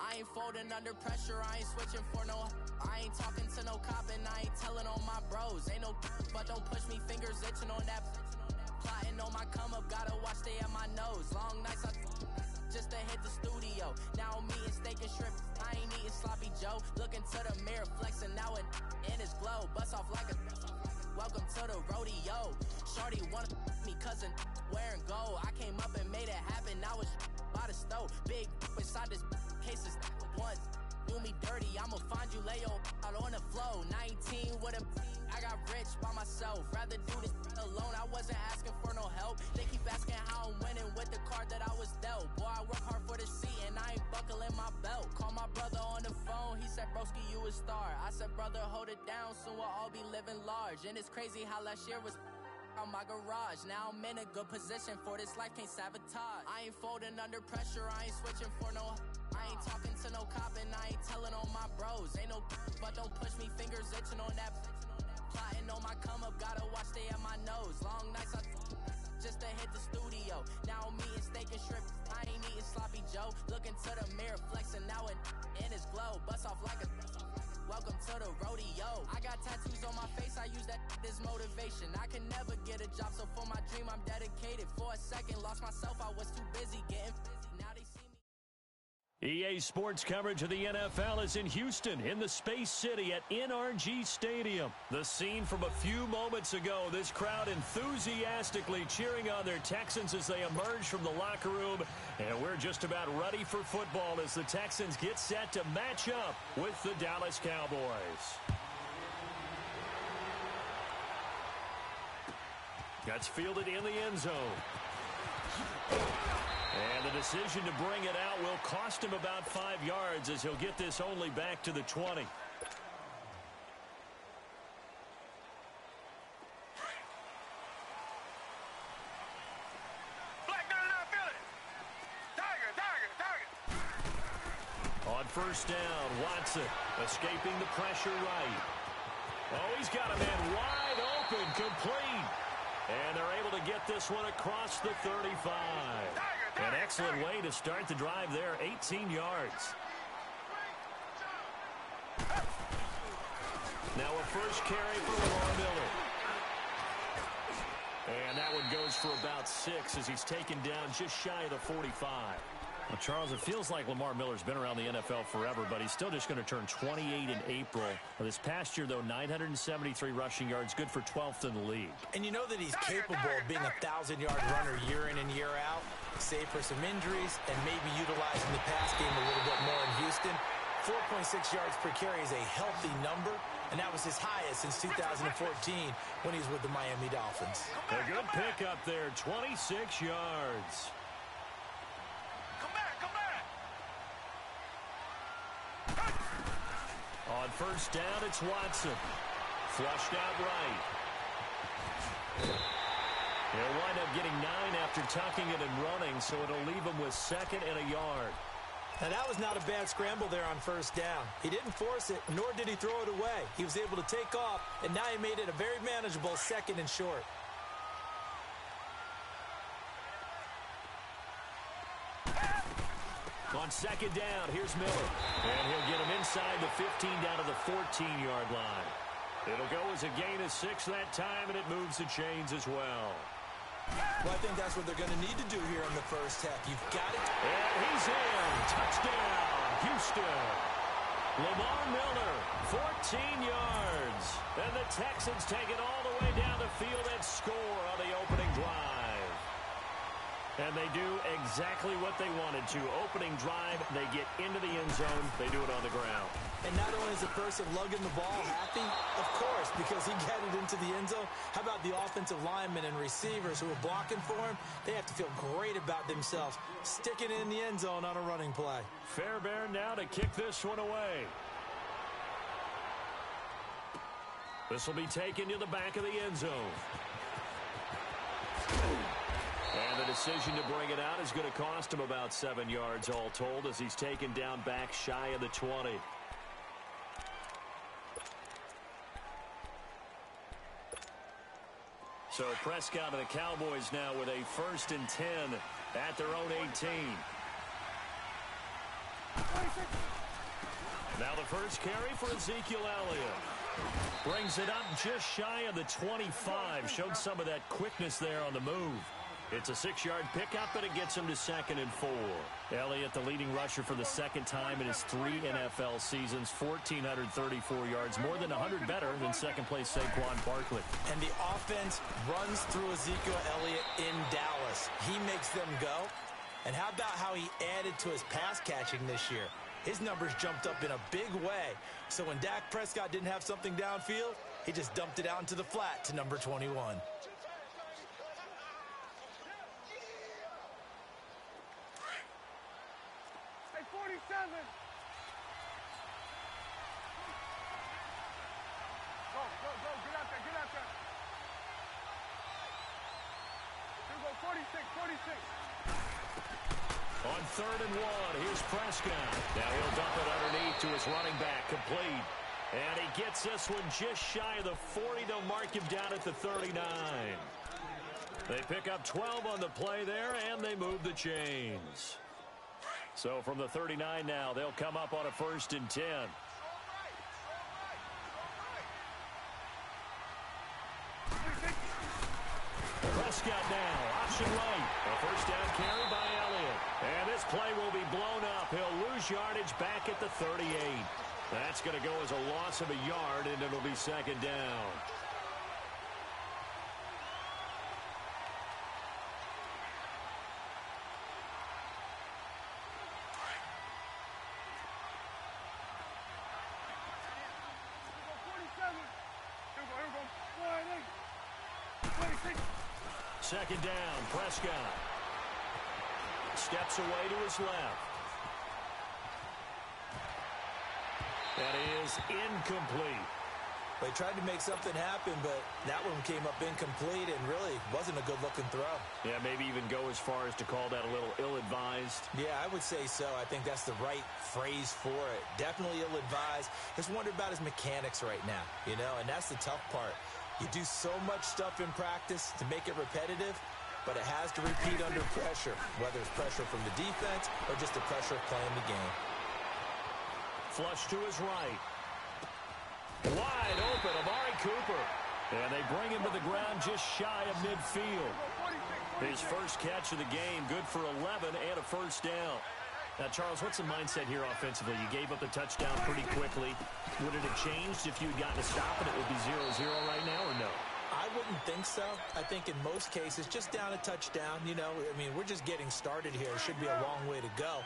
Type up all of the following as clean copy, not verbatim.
I ain't folding under pressure, I ain't switching for no. I ain't talking to no cop and I ain't telling on my bros. Ain't no but don't push me, fingers itching on that. Plotting on my come up, gotta watch stay at my nose. Long nights just to hit the studio. Now I'm eating steak and shrimp, I ain't eating sloppy Joe. Looking to the mirror, flexing now it in his glow. Bust off like a welcome to the rodeo. Shorty wanna me cousin wearing gold. I came up and made it happen, now it's by the stove. Big inside this cases once do me dirty, I'ma find you lay out on the floor. 19 with a I got rich by myself, rather do this alone. I wasn't asking for no help, they keep asking how I'm winning with the card that I was dealt. Boy, I work hard for the seat and I ain't buckling my belt. Call my brother on the phone, he said broski you a star. I said brother hold it down, soon we'll all be living large. And it's crazy how last year was on my garage. Now I'm in a good position for this life, can't sabotage. I ain't folding under pressure, I ain't switching for no. I ain't talking to no cop and I ain't telling on my bros. Ain't no but don't push me, fingers itching on that. Plotting on my come up, gotta watch stay at my nose. Long nights just to hit the studio. Now I'm eating steak and shrimp, I ain't eating sloppy Joe. Looking to the mirror, flexing now it in his glow. Bust off like a welcome to the rodeo. I got tattoos on my face, I use that as motivation. I can never get a job, so for my dream I'm dedicated. For a second, lost myself, I was too busy getting busy. Now they see me. EA Sports coverage of the NFL is in Houston, in the Space City at NRG Stadium. The scene from a few moments ago, this crowd enthusiastically cheering on their Texans as they emerge from the locker room. And we're just about ready for football as the Texans get set to match up with the Dallas Cowboys. That's fielded in the end zone. And the decision to bring it out will cost him about 5 yards as he'll get this only back to the 20. On first down, Watson escaping the pressure right. Oh, he's got a man wide open, complete. And they're able to get this one across the 35. An excellent way to start the drive there, 18 yards. Now a first carry for Lamar Miller. And that one goes for about 6 as he's taken down just shy of the 45. Well, Charles, it feels like Lamar Miller's been around the NFL forever, but he's still just going to turn 28 in April. Well, this past year, though, 973 rushing yards, good for 12th in the league. And you know that he's capable of being a 1,000-yard runner year in and year out, save for some injuries, and maybe utilizing the pass game a little bit more in Houston. 4.6 yards per carry is a healthy number, and that was his highest since 2014 when he was with the Miami Dolphins. A good pickup there, 26 yards. On first down, it's Watson. Flushed out right. He'll wind up getting 9 after tucking it and running, so it'll leave him with 2nd and a yard. Now, that was not a bad scramble there on first down. He didn't force it, nor did he throw it away. He was able to take off, and now he made it a very manageable 2nd and short. On 2nd down, here's Miller. And he'll get him inside the 15 down to the 14-yard line. It'll go as a gain of 6 that time, and it moves the chains as well. Well, I think that's what they're going to need to do here in the first half. You've got it. And he's in. Touchdown, Houston. Lamar Miller, 14 yards. And the Texans take it all the way down the field and score on the opening drive. And they do exactly what they wanted to. Opening drive, they get into the end zone. They do it on the ground. And not only is the person lugging the ball happy, of course, because he got it into the end zone. How about the offensive linemen and receivers who are blocking for him? They have to feel great about themselves, sticking it in the end zone on a running play. Fairbairn now to kick this one away. This will be taken to the back of the end zone. And the decision to bring it out is going to cost him about 7 yards all told as he's taken down back shy of the 20. So Prescott and the Cowboys now with a 1st and 10 at their own 18. Now the first carry for Ezekiel Elliott. Brings it up just shy of the 25. Showed some of that quickness there on the move. It's a 6-yard pickup, but it gets him to 2nd and 4. Elliott, the leading rusher for the second time in his 3 NFL seasons, 1,434 yards, more than 100 better than second-place Saquon Barkley. And the offense runs through Ezekiel Elliott in Dallas. He makes them go. And how about how he added to his pass catching this year? His numbers jumped up in a big way. So when Dak Prescott didn't have something downfield, he just dumped it out into the flat to number 21. Hey, 47. Go, get out there. Here we go, 46. On 3rd and 1, here's Prescott. Now he'll dump it underneath to his running back, complete. And he gets this one just shy of the 40. They'll mark him down at the 39. They pick up 12 on the play there, and they move the chains. So from the 39 now, they'll come up on a 1st and 10. Prescott now, option right. A 1st down carry by Elliott. And this play will be blown up. He'll lose yardage back at the 38. That's going to go as a loss of a yard, and it'll be 2nd down. Second down, Prescott. Steps away to his left. That is incomplete. They tried to make something happen, but that one came up incomplete and really wasn't a good-looking throw. Yeah, maybe even go as far as to call that a little ill-advised. Yeah, I would say so. I think that's the right phrase for it. Definitely ill-advised. Just wonder about his mechanics right now, you know, and that's the tough part. You do so much stuff in practice to make it repetitive, but it has to repeat under pressure, whether it's pressure from the defense or just the pressure of playing the game. Flush to his right. Wide open, Amari Cooper. And they bring him to the ground just shy of midfield. His first catch of the game, good for 11 and a 1st down. Now, Charles, what's the mindset here offensively? You gave up the touchdown pretty quickly. Would it have changed if you had gotten a stop and it would be 0-0 right now, or no? I wouldn't think so. I think in most cases, just down a touchdown, you know, I mean, we're just getting started here. It should be a long way to go.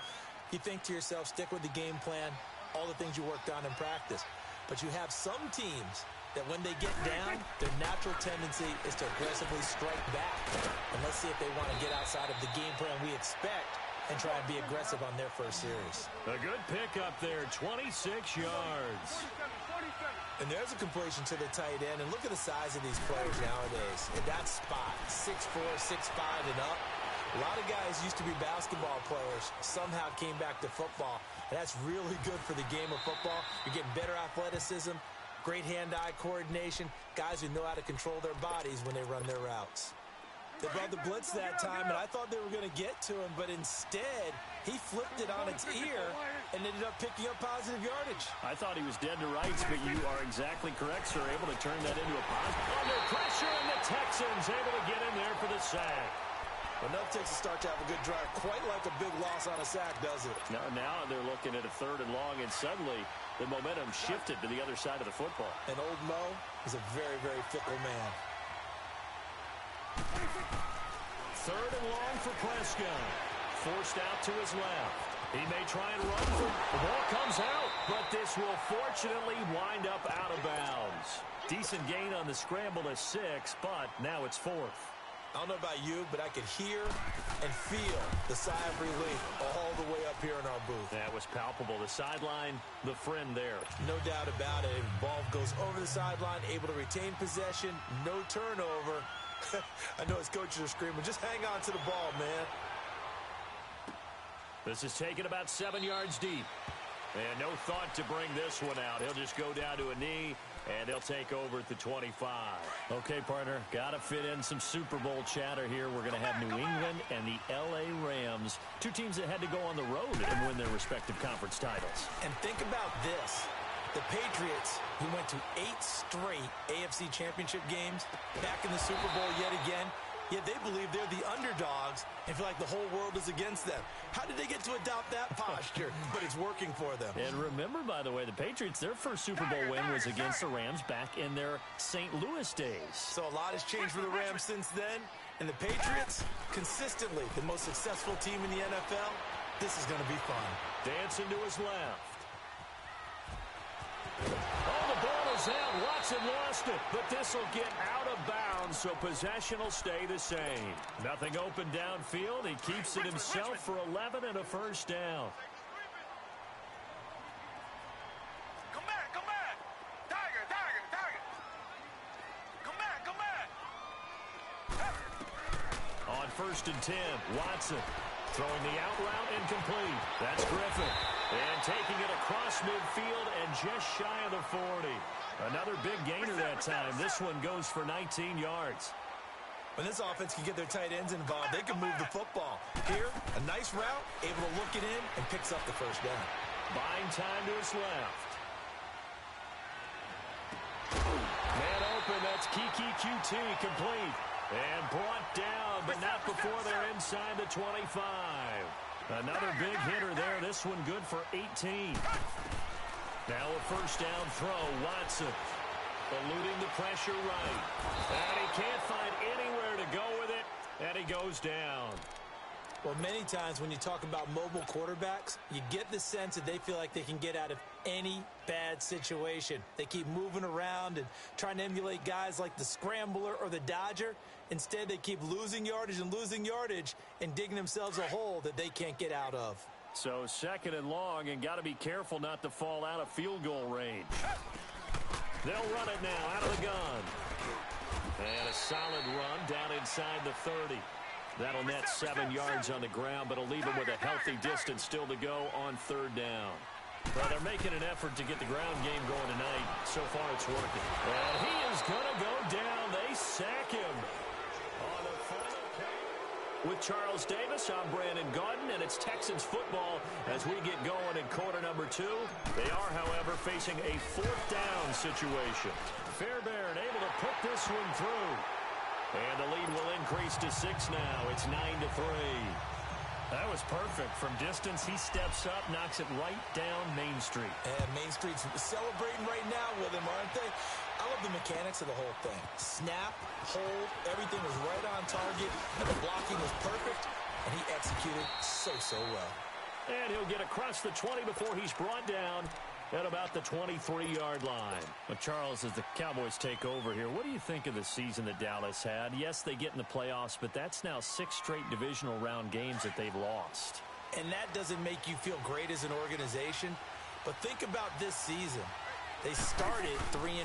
You think to yourself, stick with the game plan, all the things you worked on in practice. But you have some teams that when they get down, their natural tendency is to aggressively strike back. And let's see if they want to get outside of the game plan we expect and try and be aggressive on their first series. A good pickup there, 26 yards. And there's a completion to the tight end. And look at the size of these players nowadays. In that spot, 6'4", 6'5", and up. A lot of guys used to be basketball players, somehow came back to football. And that's really good for the game of football. You're getting better athleticism, great hand-eye coordination, guys who know how to control their bodies when they run their routes. They brought the blitz that time, and I thought they were going to get to him, but instead, he flipped it on its ear and ended up picking up positive yardage. I thought he was dead to rights, but you are exactly correct, sir. Able to turn that into a positive. Under pressure, and the Texans able to get in there for the sack. Enough takes a start to have a good drive. Quite like a big loss on a sack, does it? Now they're looking at a 3rd and long, and suddenly the momentum shifted to the other side of the football. And old Mo is a very, very fickle man. 3rd and long for Prescott. Forced out to his left. He may try and run for it. The ball comes out, but this will fortunately wind up out of bounds. Decent gain on the scramble to 6, but now it's 4th. I don't know about you, but I could hear and feel the sigh of relief all the way up here in our booth. That was palpable. The sideline, the friend there. No doubt about it. Ball goes over the sideline, able to retain possession, no turnover. I know his coaches are screaming, just hang on to the ball, man. This is taken about 7 yards deep. And no thought to bring this one out. He'll just go down to a knee And they'll take over at the 25. Okay, partner, got to fit in some Super Bowl chatter here. We're going to have New England and the L.A. Rams, two teams that had to go on the road and win their respective conference titles. And think about this. The Patriots, who went to 8 straight AFC championship games, back in the Super Bowl yet again, yet they believe they're the underdogs and feel like the whole world is against them. How did they get to adopt that posture? But it's working for them. And remember, by the way, the Patriots, their first Super Bowl win was against the Rams back in their St. Louis days. So a lot has changed for the Rams since then. And the Patriots, consistently the most successful team in the NFL. This is going to be fun. Dancing to his left. Oh, the ball is out. Watson lost it, but this will get out of bounds, so possession will stay the same. Nothing open downfield. He keeps it himself for 11 and a first down. Come back, come back. Tiger, tiger, tiger. Come back, come back. On 1st and 10, Watson throwing the out route incomplete. That's Griffin. And taking it across midfield and just shy of the 40. Another big gainer that time. This one goes for 19 yards. When this offense can get their tight ends involved, they can move the football. Here, a nice route, able to look it in, and picks up the first down. Buying time to his left. Man open, that's Kiki QT complete. And brought down, but not before they're inside the 25. Another big hitter there. This one good for 18. Now a first down throw. Watson eluding the pressure right. And he can't find anywhere to go with it. And he goes down. Well, many times when you talk about mobile quarterbacks, you get the sense that they feel like they can get out of any bad situation. They keep moving around and trying to emulate guys like the Scrambler or the Dodger. Instead, they keep losing yardage and digging themselves a hole that they can't get out of. So 2nd and long, and got to be careful not to fall out of field goal range. They'll run it now out of the gun. And a solid run down inside the 30. That'll net 7 yards on the ground, but it'll leave him with a healthy distance still to go on 3rd down. Well, they're making an effort to get the ground game going tonight. So far, it's working. And he is going to go down. They sack him. On the final play. With Charles Davis, I'm Brandon Gaudin, and it's Texans football as we get going in quarter number 2. They are, however, facing a 4th down situation. Fairbairn able to put this one through. And the lead will increase to 6 now. It's 9-3. That was perfect. From distance, he steps up, knocks it right down Main Street. And Main Street's celebrating right now with him, aren't they? I love the mechanics of the whole thing. Snap, hold, everything was right on target, and the blocking was perfect, and he executed so well. And he'll get across the 20 before he's brought down at about the 23-yard line. But Charles, as the Cowboys take over here, what do you think of the season that Dallas had? Yes, they get in the playoffs, but that's now 6 straight divisional round games that they've lost. And that doesn't make you feel great as an organization. But think about this season. They started 3-5,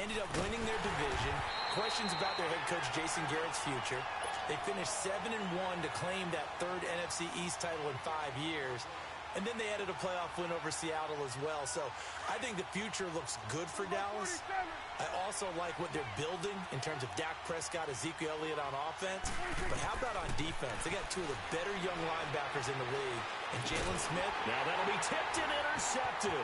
ended up winning their division. Questions about their head coach Jason Garrett's future. They finished 7-1 to claim that 3rd NFC East title in 5 years. And then they added a playoff win over Seattle as well. So I think the future looks good for Dallas. I also like what they're building in terms of Dak Prescott, Ezekiel Elliott on offense. But how about on defense? They got 2 of the better young linebackers in the league. And Jalen Smith. Now that'll be tipped and intercepted.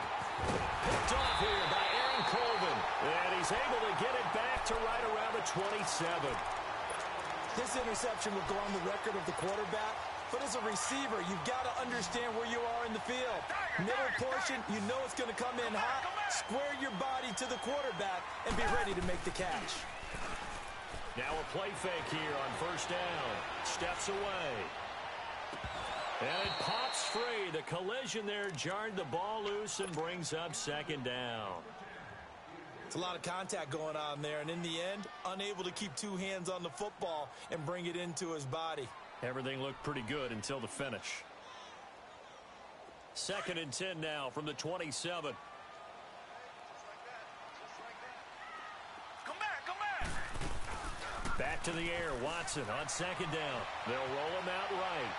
Picked off here by Aaron Colvin. And he's able to get it back to right around the 27. This interception will go on the record of the quarterback. But as a receiver, you've got to understand where you are in the field. Middle portion, you know it's going to come in hot. Square your body to the quarterback and be ready to make the catch. Now a play fake here on 1st down. Steps away. And it pops free. The collision there jarred the ball loose and brings up 2nd down. It's a lot of contact going on there. And in the end, unable to keep 2 hands on the football and bring it into his body. Everything looked pretty good until the finish. 2nd and 10 now from the 27. Come back. Back to the air. Watson on 2nd down. They'll roll him out right.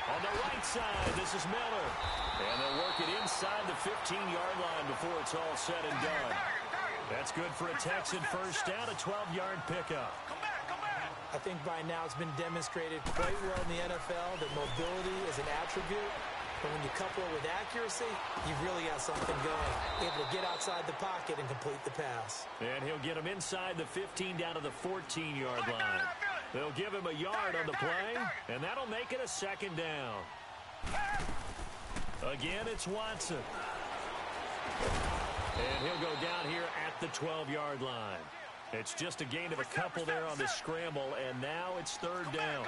On the right side, this is Miller. And they'll work it inside the 15-yard line before it's all said and done. That's good for a Texan first down, a 12-yard pickup. I think by now it's been demonstrated quite well in the NFL that mobility is an attribute. But when you couple it with accuracy, you've really got something going. Able to get outside the pocket and complete the pass. And he'll get him inside the 15 down to the 14-yard line. They'll give him a yard on the play, and that'll make it a second down. Again, it's Watson. And he'll go down here at the 12-yard line. It's just a gain of a couple there on the scramble, and now it's third down.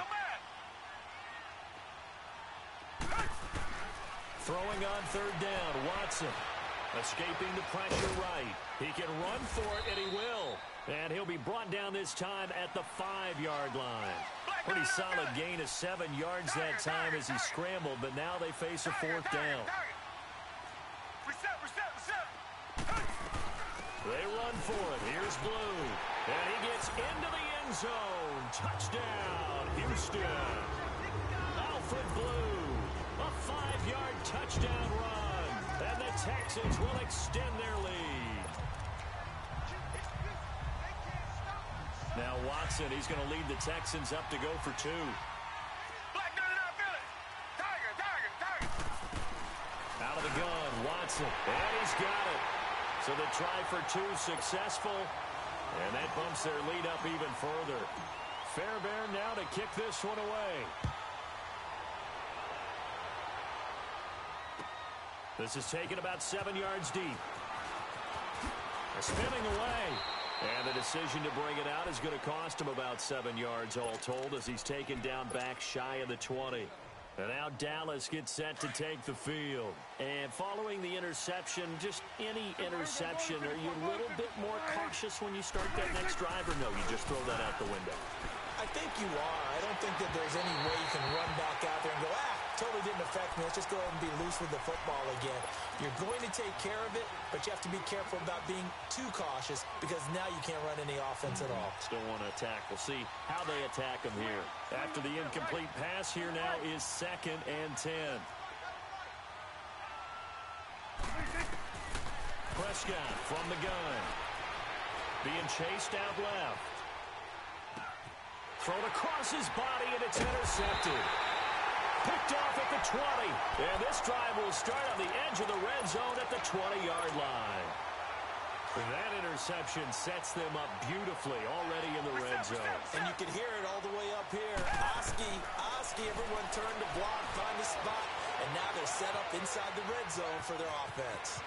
Throwing on third down, Watson. Escaping the pressure right. He can run for it, and he will. And he'll be brought down this time at the 5-yard line. Pretty solid gain of 7 yards that time as he scrambled, but now they face a fourth down. They run for it. Here's Blue. And he gets into the end zone. Touchdown, Houston. Alfred Blue. A 5-yard touchdown run. And the Texans will extend their lead. Now Watson, he's going to lead the Texans up to go for 2. Out of the gun, Watson. And he's got it. So the try for 2 successful, and that bumps their lead up even further. Fairbairn now to kick this one away. This is taken about 7 yards deep. Spinning away. And the decision to bring it out is going to cost him about 7 yards all told as he's taken down back shy of the 20. And now Dallas gets set to take the field. And following the interception, just any interception, are you a little bit more cautious when you start that next drive, or no, you just throw that out the window? I think you are. I don't think that there's any way you can run back out there and go, totally didn't affect me. Let's just go ahead and be loose with the football again. You're going to take care of it, but you have to be careful about being too cautious because now you can't run any offense at all. Still want to attack. We'll see how they attack him here. After the incomplete pass, here now is 2nd and 10. Prescott from the gun. Being chased out left. Thrown across his body, and it's intercepted. Picked off at the 20. And this drive will start on the edge of the red zone at the 20-yard line. That interception sets them up beautifully already in the red zone. And you can hear it all the way up here. Oski, everyone turned to block, find a spot, and now they're set up inside the red zone for their offense.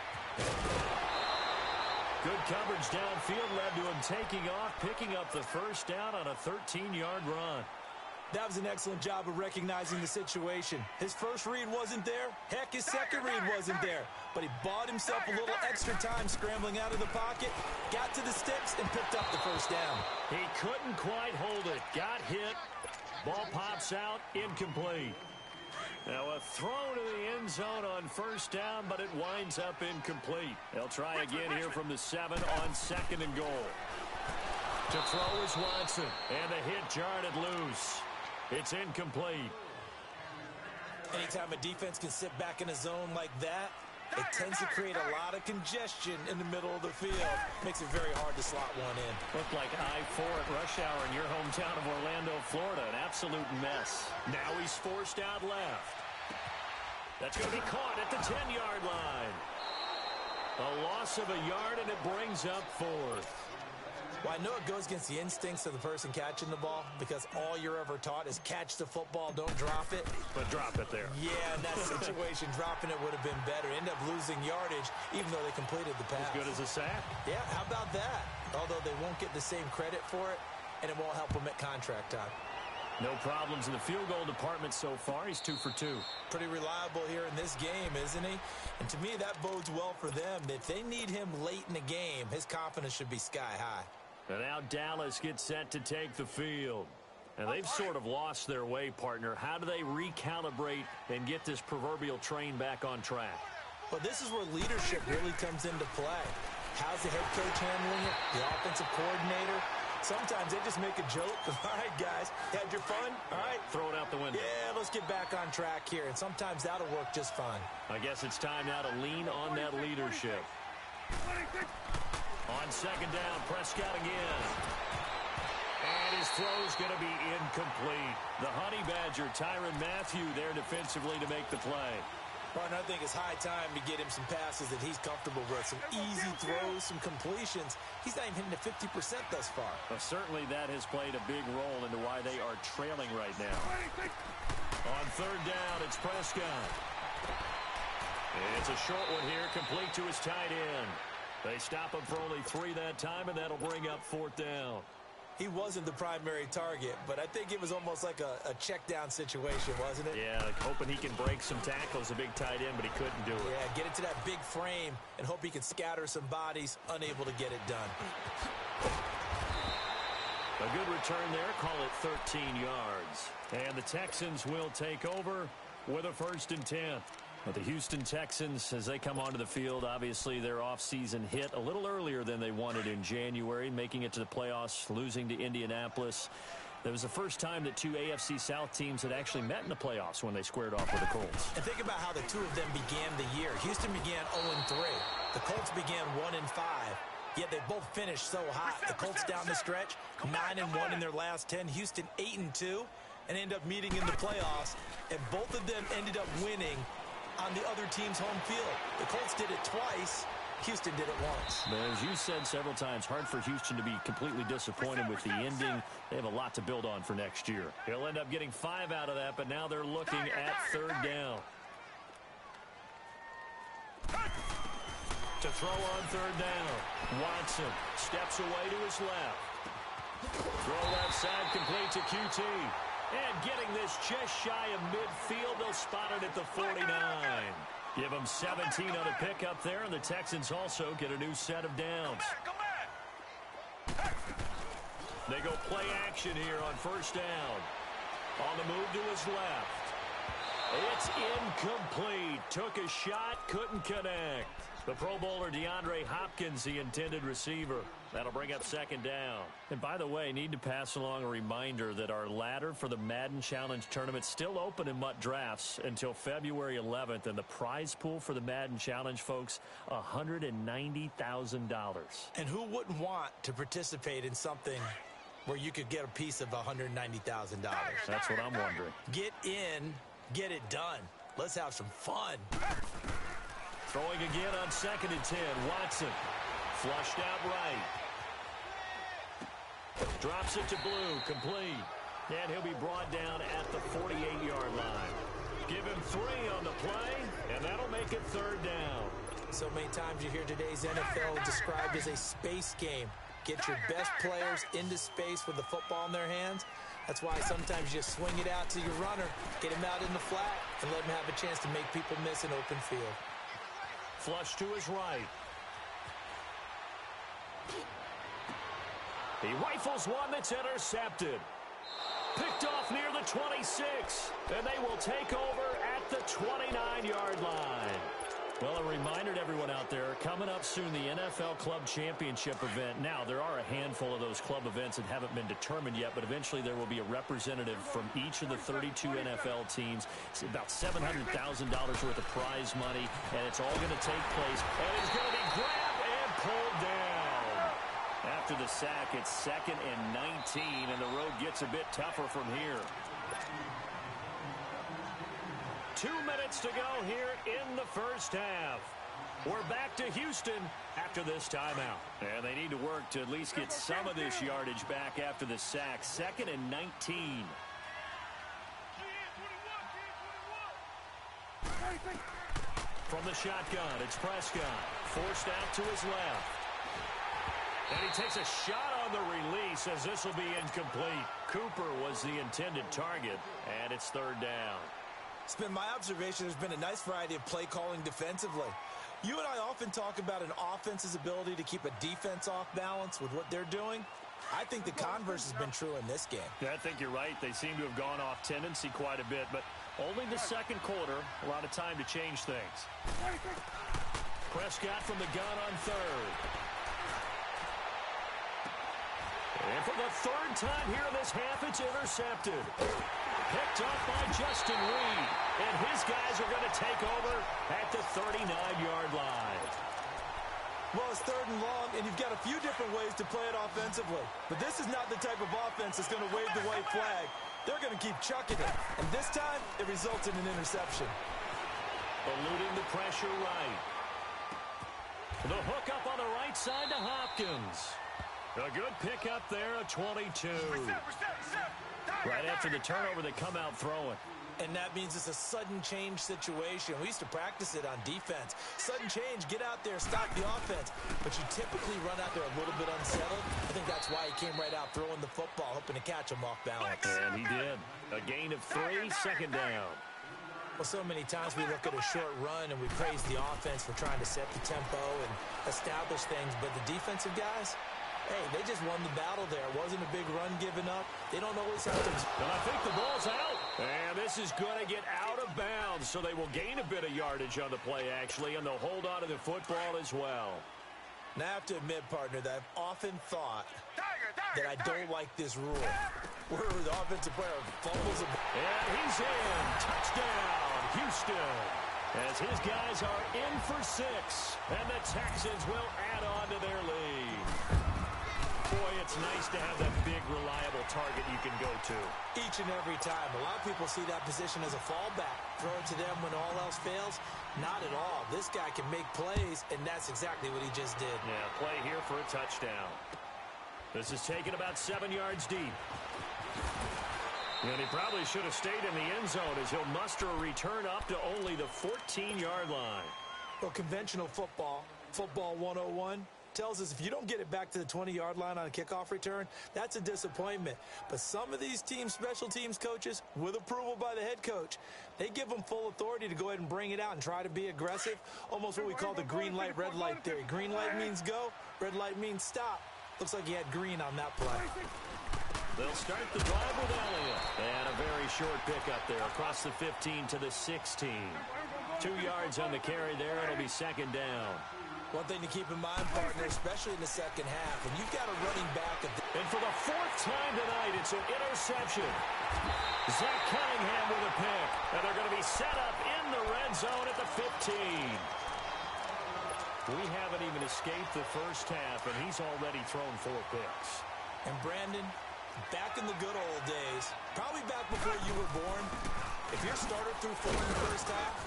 Good coverage downfield led to him taking off, picking up the first down on a 13-yard run. That was an excellent job of recognizing the situation. His first read wasn't there. Heck, his second read wasn't there. But he bought himself a little extra time scrambling out of the pocket, got to the sticks, and picked up the first down. He couldn't quite hold it. Got hit. Ball pops out. Incomplete. Now a throw to the end zone on first down, but it winds up incomplete. They'll try again here from the 7 on 2nd and goal. To throw is Watson, and the hit jarred it loose. It's incomplete. Anytime a defense can sit back in a zone like that, it tends to create a lot of congestion in the middle of the field. Makes it very hard to slot one in. Looked like I-4 at rush hour in your hometown of Orlando, Florida. An absolute mess. Now he's forced out left. That's going to be caught at the 10-yard line. A loss of a yard, and it brings up 4th. Well, I know it goes against the instincts of the person catching the ball because all you're ever taught is catch the football, don't drop it. But drop it there. Yeah, in that situation, dropping it would have been better. End up losing yardage, even though they completed the pass. As good as a sack. Yeah, how about that? Although they won't get the same credit for it, and it won't help them at contract time. No problems in the field goal department so far. He's 2 for 2. Pretty reliable here in this game, isn't he? And to me, that bodes well for them. If they need him late in the game, his confidence should be sky high. And now Dallas gets set to take the field. And they've sort of lost their way, partner. How do they recalibrate and get this proverbial train back on track? Well, this is where leadership really comes into play. How's the head coach handling it? The offensive coordinator? Sometimes they just make a joke. All right, guys, had your fun? All right. Throw it out the window. Yeah, let's get back on track here, and sometimes that'll work just fine. I guess it's time now to lean on that leadership. On second down, Prescott again. And his throw's going to be incomplete. The Honey Badger, Tyrann Mathieu, there defensively to make the play. Partner, I think it's high time to get him some passes that he's comfortable with. Some easy throws, some completions. He's not even hitting the 50% thus far. Well, certainly that has played a big role into why they are trailing right now. On third down, it's Prescott. It's a short one here, complete to his tight end. They stop him for only 3 that time, and that'll bring up fourth down. He wasn't the primary target, but I think it was almost like a check-down situation, wasn't it? Yeah, hoping he can break some tackles, a big tight end, but he couldn't do it. Yeah, get into that big frame and hope he can scatter some bodies, unable to get it done. A good return there, call it 13 yards. And the Texans will take over with a 1st and 10. But the Houston Texans, as they come onto the field, obviously their offseason hit a little earlier than they wanted in January, making it to the playoffs, losing to Indianapolis. That was the first time that 2 AFC South teams had actually met in the playoffs when they squared off with the Colts. And think about how the two of them began the year. Houston began 0-3. The Colts began 1-5. Yet they both finished so hot. The Colts down the stretch, 9-1 in their last 10. Houston 8-2, and end up meeting in the playoffs. And both of them ended up winning on the other team's home field. The Colts did it twice. Houston did it once. But as you said several times, hard for Houston to be completely disappointed with the ending. They have a lot to build on for next year. He'll end up getting 5 out of that, but now they're looking at third down. To throw on third down, Watson steps away to his left. Throw left side, complete to QT. And getting this just shy of midfield, they'll spot it at the 49. Give them 17 on a pickup there, and the Texans also get a new set of downs. They go play action here on first down. On the move to his left. It's incomplete. Took a shot, couldn't connect. The Pro Bowler DeAndre Hopkins, the intended receiver. That'll bring up second down. And by the way, need to pass along a reminder that our ladder for the Madden Challenge tournament is still open in MUT Drafts until February 11th. And the prize pool for the Madden Challenge, folks, $190,000. And who wouldn't want to participate in something where you could get a piece of $190,000? That's what I'm wondering. Get in, get it done. Let's have some fun. Throwing again on 2nd and 10. Watson flushed out right. Drops it to Blue, complete. And he'll be brought down at the 48-yard line. Give him 3 on the play, and that'll make it third down. So many times you hear today's NFL described as a space game. Get your best players into space with the football in their hands. That's why sometimes you just swing it out to your runner, get him out in the flat, and let him have a chance to make people miss an open field. Flush to his right. He rifles one that's intercepted. Picked off near the 26. And they will take over at the 29-yard line. Well, a reminder to everyone out there, coming up soon, the NFL Club Championship event. Now, there are a handful of those club events that haven't been determined yet, but eventually there will be a representative from each of the 32 NFL teams. It's about $700,000 worth of prize money, and it's all going to take place. And it's going to be grabbed and pulled down. After the sack, it's 2nd and 19, and the road gets a bit tougher from here. 2 minutes to go here in the first half. We're back to Houston after this timeout. And they need to work to at least get some of this yardage back after the sack. 2nd and 19. From the shotgun, it's Prescott. Forced out to his left. And he takes a shot on the release as this will be incomplete. Cooper was the intended target, and it's third down. It's been my observation there's been a nice variety of play calling defensively. You and I often talk about an offense's ability to keep a defense off balance with what they're doing. I think the converse has been true in this game. Yeah, I think you're right. They seem to have gone off tendency quite a bit, but only the second quarter, a lot of time to change things. Prescott from the gun on third. And for the third time here in this half, it's intercepted. Picked up by Justin Reed. And his guys are going to take over at the 39-yard line. Well, it's 3rd and long, and you've got a few different ways to play it offensively. But this is not the type of offense that's going to wave the white flag. They're going to keep chucking it. And this time, it results in an interception. Eluding the pressure right. The hook up on the right side to Hopkins. A good pickup there, a 22. Right after the turnover, they come out throwing. And that means it's a sudden change situation. We used to practice it on defense. Sudden change, get out there, stop the offense. But you typically run out there a little bit unsettled. I think that's why he came right out throwing the football, hoping to catch him off balance. And he did. A gain of 3, second down. Well, so many times we look at a short run and we praise the offense for trying to set the tempo and establish things. But the defensive guys, hey, they just won the battle there. It wasn't a big run given up. They don't always have to. And I think the ball's out. And this is going to get out of bounds, so they will gain a bit of yardage on the play, actually, and they'll hold on to the football as well. Now, I have to admit, partner, that I've often thought that I don't like this rule, where the offensive player fumbles a ball. And he's in. Touchdown, Houston. As his guys are in for 6, and the Texans will add on to their lead. Boy, it's nice to have that big, reliable target you can go to. Each and every time. A lot of people see that position as a fallback. Throw it to them when all else fails. Not at all. This guy can make plays, and that's exactly what he just did. Yeah, play here for a touchdown. This is taken about 7 yards deep. And he probably should have stayed in the end zone as he'll muster a return up to only the 14-yard line. Well, conventional football 101, tells us if you don't get it back to the 20-yard line on a kickoff return, that's a disappointment. But some of these teams, special teams coaches, with approval by the head coach, they give them full authority to go ahead and bring it out and try to be aggressive, almost what we call the green light, red light theory. Green light means go, red light means stop. Looks like he had green on that play. They'll start the drive with Elliott. And a very short pickup there across the 15 to the 16. 2 yards on the carry there. It'll be second down. One thing to keep in mind, partner, especially in the second half, when you've got a running back. And for the 4th time tonight, it's an interception. Zach Cunningham with a pick. And they're going to be set up in the red zone at the 15. We haven't even escaped the first half, and he's already thrown 4 picks. And Brandon, back in the good old days, probably back before you were born, if your starter threw 4 in the first half,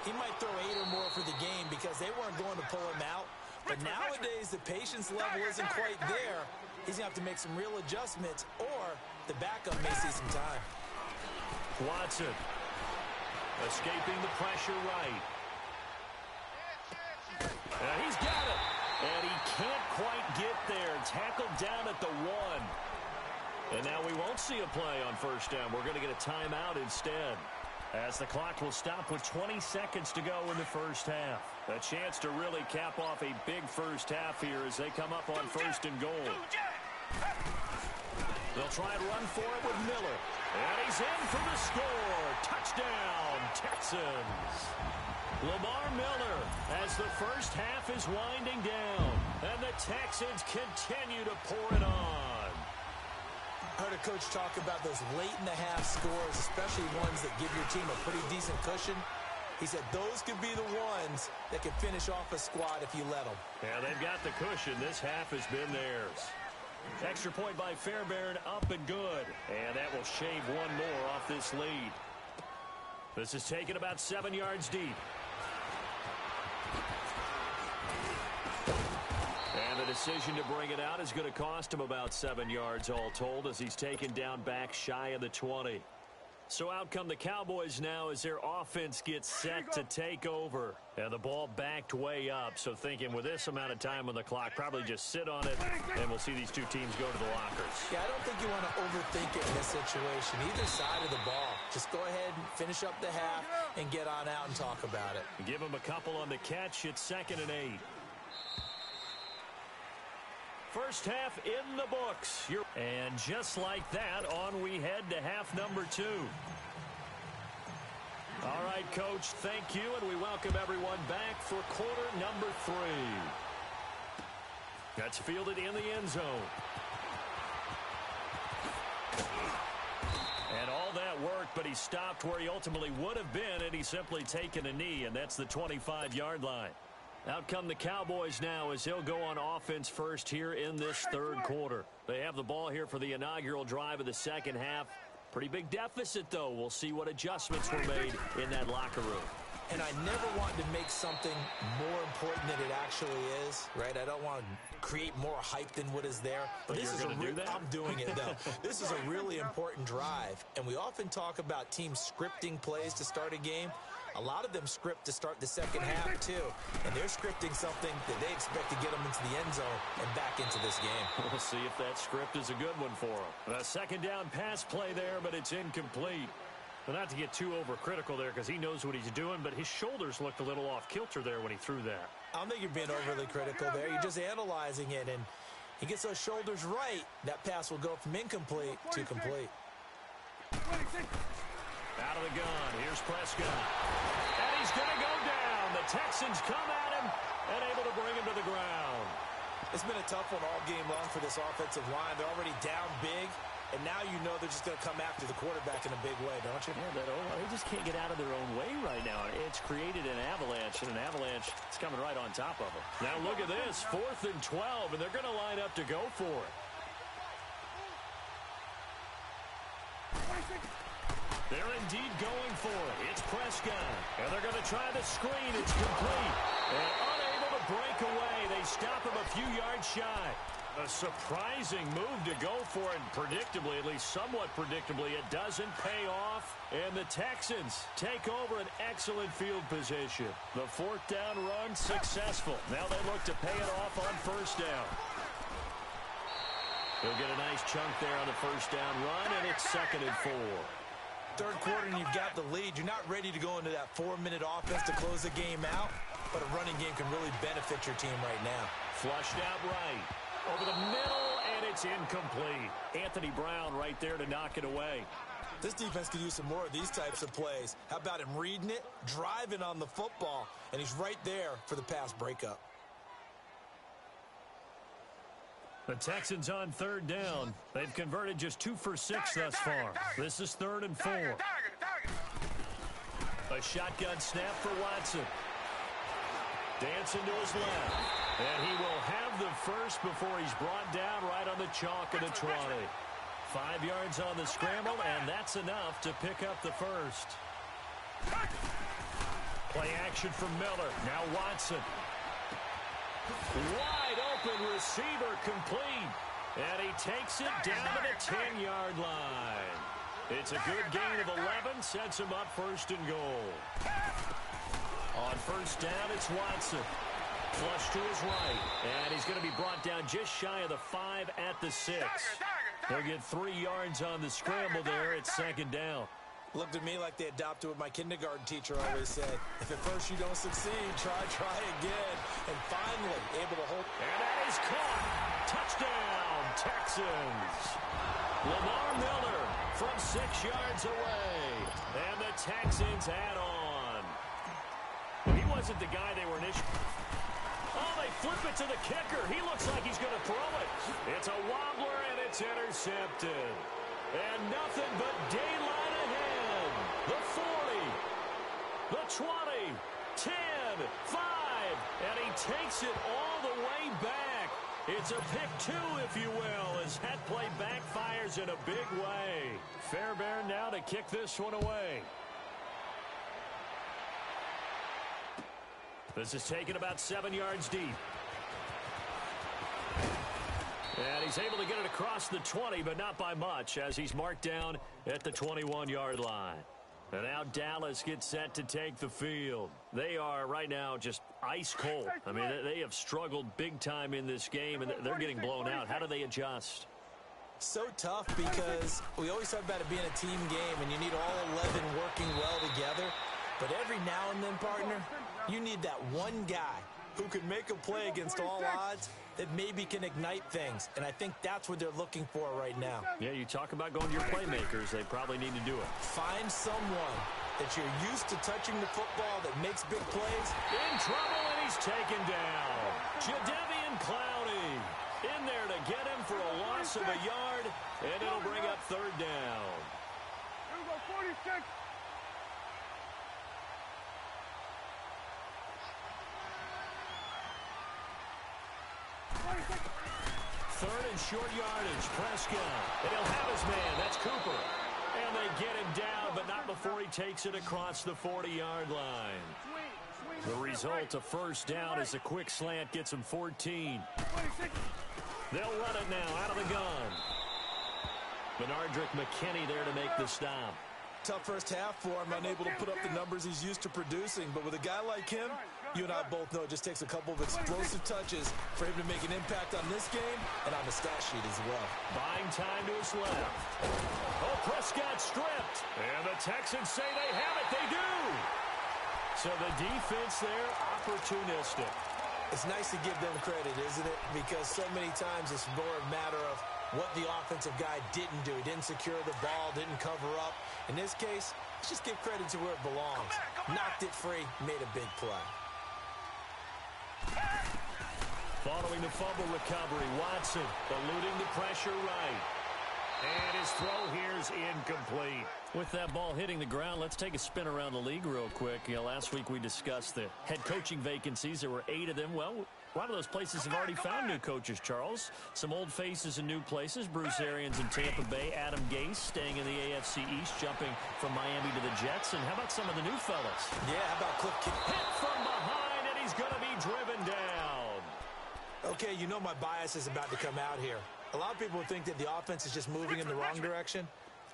he might throw 8 or more for the game because they weren't going to pull him out. But nowadays, the patience level isn't quite there. He's going to have to make some real adjustments, or the backup may see some time. Watson escaping the pressure right. And he's got it. And he can't quite get there. Tackled down at the 1. And now we won't see a play on first down. We're going to get a timeout instead, as the clock will stop with 20 seconds to go in the first half. A chance to really cap off a big first half here as they come up on first and goal. They'll try and run for it with Miller. And he's in for the score. Touchdown, Texans. Lamar Miller as the first half is winding down. And the Texans continue to pour it on. I heard a coach talk about those late-in-the-half scores, especially ones that give your team a pretty decent cushion. He said those could be the ones that can finish off a squad if you let them. Yeah, they've got the cushion. This half has been theirs. Extra point by Fairbairn, up and good. And that will shave 1 more off this lead. This is taken about 7 yards deep. And the decision to bring it out is going to cost him about 7 yards all told, as he's taken down back shy of the 20. So out come the Cowboys now as their offense gets set to take over. And the ball backed way up, so thinking with this amount of time on the clock, probably just sit on it, and we'll see these two teams go to the lockers. Yeah, I don't think you want to overthink it in this situation, either side of the ball. Just go ahead and finish up the half and get on out and talk about it. Give him a couple on the catch. It's 2nd and 8. First half in the books. And just like that, on we head to half number 2. All right, Coach, thank you, and we welcome everyone back for quarter number 3. That's fielded in the end zone. but he stopped where he ultimately would have been, and he's simply taken a knee, and that's the 25-yard line. Out come the Cowboys now as he'll go on offense first here in this third quarter. They have the ball here for the inaugural drive of the second half. Pretty big deficit, though. We'll see what adjustments were made in that locker room. And I never want to make something more important than it actually is, right? I don't want to create more hype than what is there. But this is I'm doing it, though. This is a really important drive. And we often talk about teams scripting plays to start a game. A lot of them script to start the second half, too. And they're scripting something that they expect to get them into the end zone and back into this game. We'll see if that script is a good one for them. A second down pass play there, but it's incomplete. Well, not to get too overcritical there because he knows what he's doing, but his shoulders looked a little off kilter there when he threw that. I don't think you're being overly critical there. You're just analyzing it, and he gets those shoulders right. That pass will go from incomplete to complete. Out of the gun, here's Prescott. And he's going to go down. The Texans come at him and able to bring him to the ground. It's been a tough one all game long for this offensive line. They're already down big, and now you know they're just going to come after the quarterback in a big way, don't you? Yeah, they just can't get out of their own way right now. It's created an avalanche, and an avalanche is coming right on top of them. Now look at this, 4th and 12, and they're going to line up to go for it. They're indeed going for it. It's Prescott. And they're going to try the screen. It's complete. And unable to break away. They stop him a few yards shy. A surprising move to go for it. Predictably, at least somewhat predictably, it doesn't pay off. And the Texans take over an excellent field position. The 4th down run successful. Now they look to pay it off on 1st down. He'll get a nice chunk there on the 1st down run, and it's 2nd and 4. Third quarter and you've got the lead. You're not ready to go into that 4-minute offense to close the game out, but a running game can really benefit your team right now. Flushed out right. Over the middle, and it's incomplete. Anthony Brown right there to knock it away. This defense could use some more of these types of plays. How about him reading it, driving on the football, and he's right there for the pass breakup. The Texans on 3rd down. They've converted just 2 for 6 thus far. This is 3rd and 4. A shotgun snap for Watson. Dancing to his left. And he will have the first before he's brought down right on the chalk of the 20. 5 yards on the scramble, and that's enough to pick up the first. Play action from Miller. Now Watson. Wide open receiver complete. And he takes it down to the 10-yard line. It's a good gain of 11. Sets him up 1st and goal. On 1st down, it's Watson. Flush to his right. And he's going to be brought down just shy of the 5 at the 6. He'll get 3 yards on the scramble there at 2nd down. Looked at me like they adopted what my kindergarten teacher always said. If at first you don't succeed, try again. And finally, able to hold. And that is caught. Touchdown, Texans. Lamar Miller from 6 yards away. And the Texans add on. Well, he wasn't the guy they were initially. Oh, they flip it to the kicker. He looks like he's going to throw it. It's a wobbler, and it's intercepted. And nothing but daylight ahead. The 40, the 20, 10, 5, and he takes it all the way back. It's a pick 2, if you will, as that play backfires in a big way. Fairbairn now to kick this one away. This is taken about 7 yards deep. And he's able to get it across the 20, but not by much, as he's marked down at the 21-yard line. And now Dallas gets set to take the field. They are right now just ice cold. I mean, they have struggled big time in this game, and they're getting blown out. How do they adjust? So tough because we always talk about it being a team game, and you need all 11 working well together. But every now and then, partner, you need that one guy who can make a play against all odds that maybe can ignite things. And I think that's what they're looking for right now. Yeah, you talk about going to your playmakers. They probably need to do it. Find someone that you're used to touching the football that makes big plays. In trouble, and he's taken down. Jadeveon Clowney in there to get him for a loss of a yard, and it'll bring up 3rd down. 26. Third and short yardage. Prescott. And he'll have his man. That's Cooper. And they get him down, but not before he takes it across the 40-yard line. The result, a first down, as a quick slant gets him 14. They'll run it now out of the gun. Benardrick McKinney there to make the stop. Tough first half for him, unable to put up the numbers he's used to producing. But with a guy like him, you and I both know it just takes a couple of explosive touches for him to make an impact on this game and on the stat sheet as well. Buying time to his left. Oh, Prescott stripped. And the Texans say they have it. They do. So the defense there, opportunistic. It's nice to give them credit, isn't it? Because so many times it's more a matter of what the offensive guy didn't do. He didn't secure the ball, didn't cover up. In this case, let's just give credit to where it belongs. Knocked it free, made a big play. Following the fumble recovery, Watson eluding the pressure right. And his throw here's incomplete. With that ball hitting the ground, let's take a spin around the league real quick. Last week we discussed the head coaching vacancies. There were 8 of them. Well, a lot of those places have already found new coaches, Charles. Some old faces in new places. Bruce Arians in Tampa Bay. Adam Gase staying in the AFC East, jumping from Miami to the Jets. And how about some of the new fellas? Yeah, how about Cliff Kidd? Hit from behind, and he's going to be driven down. Okay, you know my bias is about to come out here. A lot of people think that the offense is just moving in the wrong direction.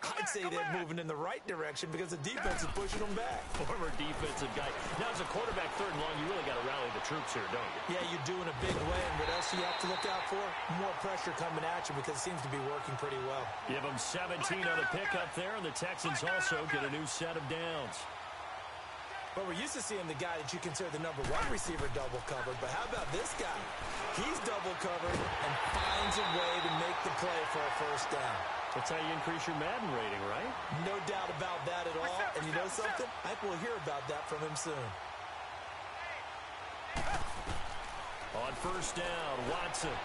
I'd say they're moving in the right direction because the defense is pushing them back. Former defensive guy. Now, as a quarterback, third and long, you really got to rally the troops here, don't you? Yeah, you do in a big way. And what else do you have to look out for? More pressure coming at you because it seems to be working pretty well. Give them 17 on the pickup there, and the Texans also get a new set of downs. Well, we're used to seeing the guy that you consider the #1 receiver double covered, but how about this guy? He's double covered and finds a way to make the play for a first down. That's how you increase your Madden rating, right? No doubt about that at all. And you know something? I think we'll hear about that from him soon. On first down, Watson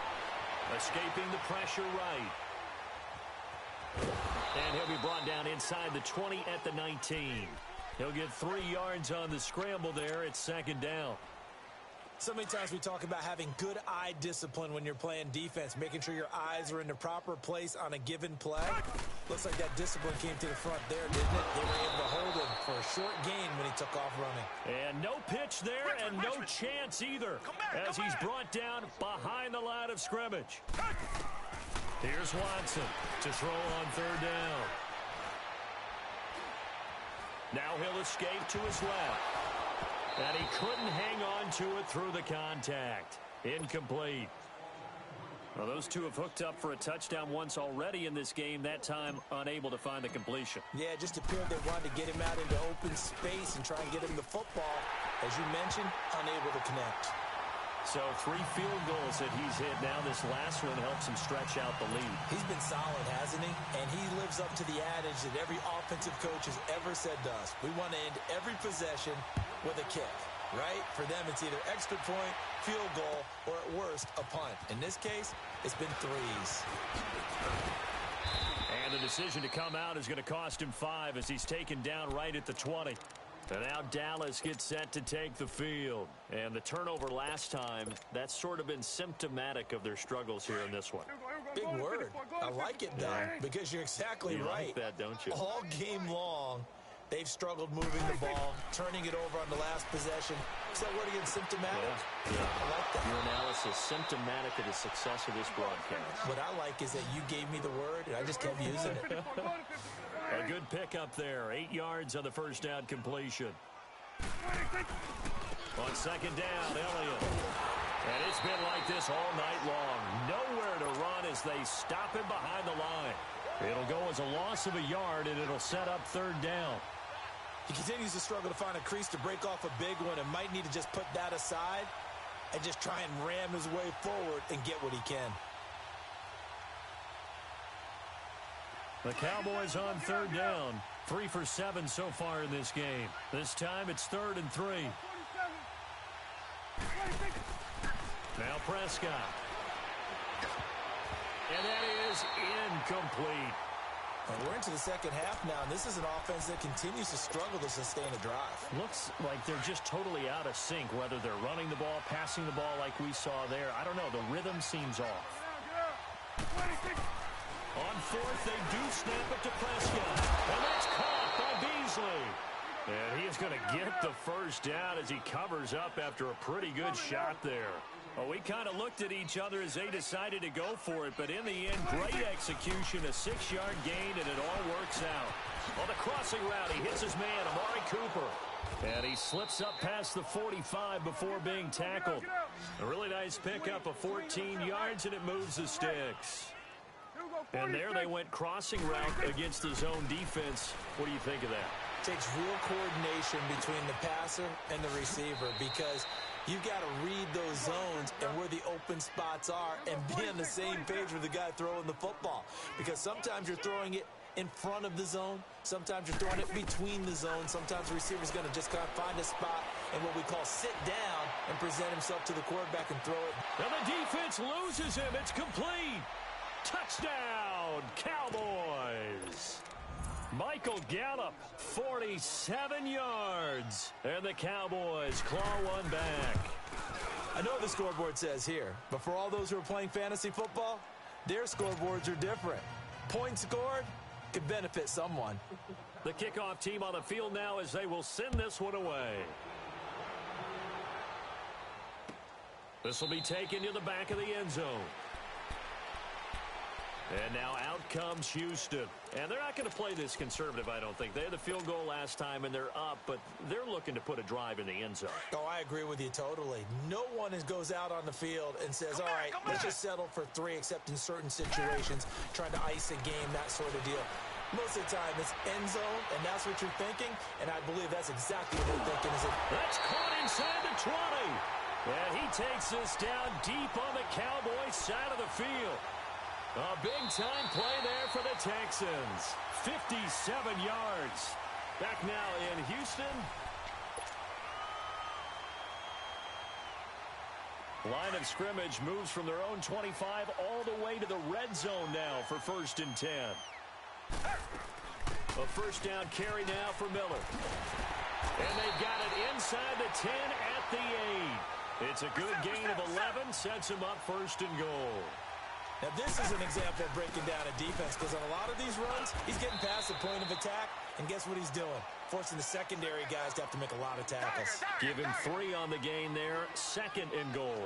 escaping the pressure right. And he'll be brought down inside the 20 at the 19. He'll get 3 yards on the scramble there. It's second down. So many times we talk about having good eye discipline when you're playing defense, making sure your eyes are in the proper place on a given play. Looks like that discipline came to the front there, didn't it? They were able to hold him for a short gain when he took off running. And no pitch there and no chance either as he's brought down behind the line of scrimmage. Here's Watson to throw on third down. Now he'll escape to his left. And he couldn't hang on to it through the contact. Incomplete. Well, those two have hooked up for a touchdown once already in this game, that time unable to find the completion. Yeah, it just appeared they wanted to get him out into open space and try and get him the football. As you mentioned, unable to connect. So 3 field goals that he's hit now. This last one helps him stretch out the lead. He's been solid, hasn't he? And he lives up to the adage that every offensive coach has ever said to us. We want to end every possession with a kick, right? For them, it's either extra point, field goal, or at worst, a punt. In this case, it's been 3s. And the decision to come out is going to cost him 5 as he's taken down right at the 20. And now Dallas gets set to take the field. And the turnover last time, that's sort of been symptomatic of their struggles here in this one. Big word. I like it, though, because you're exactly right. You like that, don't you? All game long, they've struggled moving the ball, turning it over on the last possession. Is that word again, symptomatic? Yeah. I like that. Your analysis, symptomatic of the success of this broadcast. What I like is that you gave me the word, and I just kept using it. A good pickup there. 8 yards on the first down completion. On second down, Elliott. And it's been like this all night long. Nowhere to run as they stop him behind the line. It'll go as a loss of a yard, and it'll set up third down. He continues to struggle to find a crease to break off a big one and might need to just put that aside and just try and ram his way forward and get what he can. The Cowboys on third down. 3 for 7 so far in this game. This time it's 3rd and 3. Now Prescott. And that is incomplete. And we're into the second half now, and this is an offense that continues to struggle to sustain a drive. Looks like they're just totally out of sync, whether they're running the ball, passing the ball like we saw there. I don't know. The rhythm seems off. On fourth, they do snap it to Prescott. And that's caught by Beasley. And he is going to get the first down as he covers up after a pretty good shot there. Well, we kind of looked at each other as they decided to go for it, but in the end, great execution, a 6-yard gain, and it all works out. On the crossing route, he hits his man, Amari Cooper. And he slips up past the 45 before being tackled. A really nice pickup of 14 yards, and it moves the sticks. And there they went crossing route against the zone defense. What do you think of that? Takes real coordination between the passer and the receiver because you've got to read those zones and where the open spots are and be on the same page with the guy throwing the football. Because sometimes you're throwing it in front of the zone. Sometimes you're throwing it between the zones. Sometimes the receiver's going to just kind of find a spot and what we call sit down and present himself to the quarterback and throw it. And the defense loses him. It's complete. Touchdown, Cowboys. Michael Gallup, 47 yards. And the Cowboys claw one back. I know the scoreboard says here, but for all those who are playing fantasy football, their scoreboards are different. Points scored could benefit someone. The kickoff team on the field now as they will send this one away. This will be taken to the back of the end zone. And now out comes Houston. And they're not going to play this conservative, I don't think. They had the field goal last time, and they're up, but they're looking to put a drive in the end zone. Oh, I agree with you totally. No one goes out on the field and says, all right, let's just settle for 3, except in certain situations, trying to ice a game, that sort of deal. Most of the time, it's end zone, and that's what you're thinking, and I believe that's exactly what they're thinking. That's caught inside the 20. And he takes this down deep on the Cowboys side of the field. A big-time play there for the Texans. 57 yards. Back now in Houston. Line of scrimmage moves from their own 25 all the way to the red zone now for 1st and 10. A first down carry now for Miller. And they've got it inside the 10 at the 8. It's a good gain of 11, sets him up 1st and goal. Now, this is an example of breaking down a defense because on a lot of these runs, he's getting past the point of attack, and guess what he's doing? Forcing the secondary guys to have to make a lot of tackles. Give him 3 on the gain there, 2nd and goal.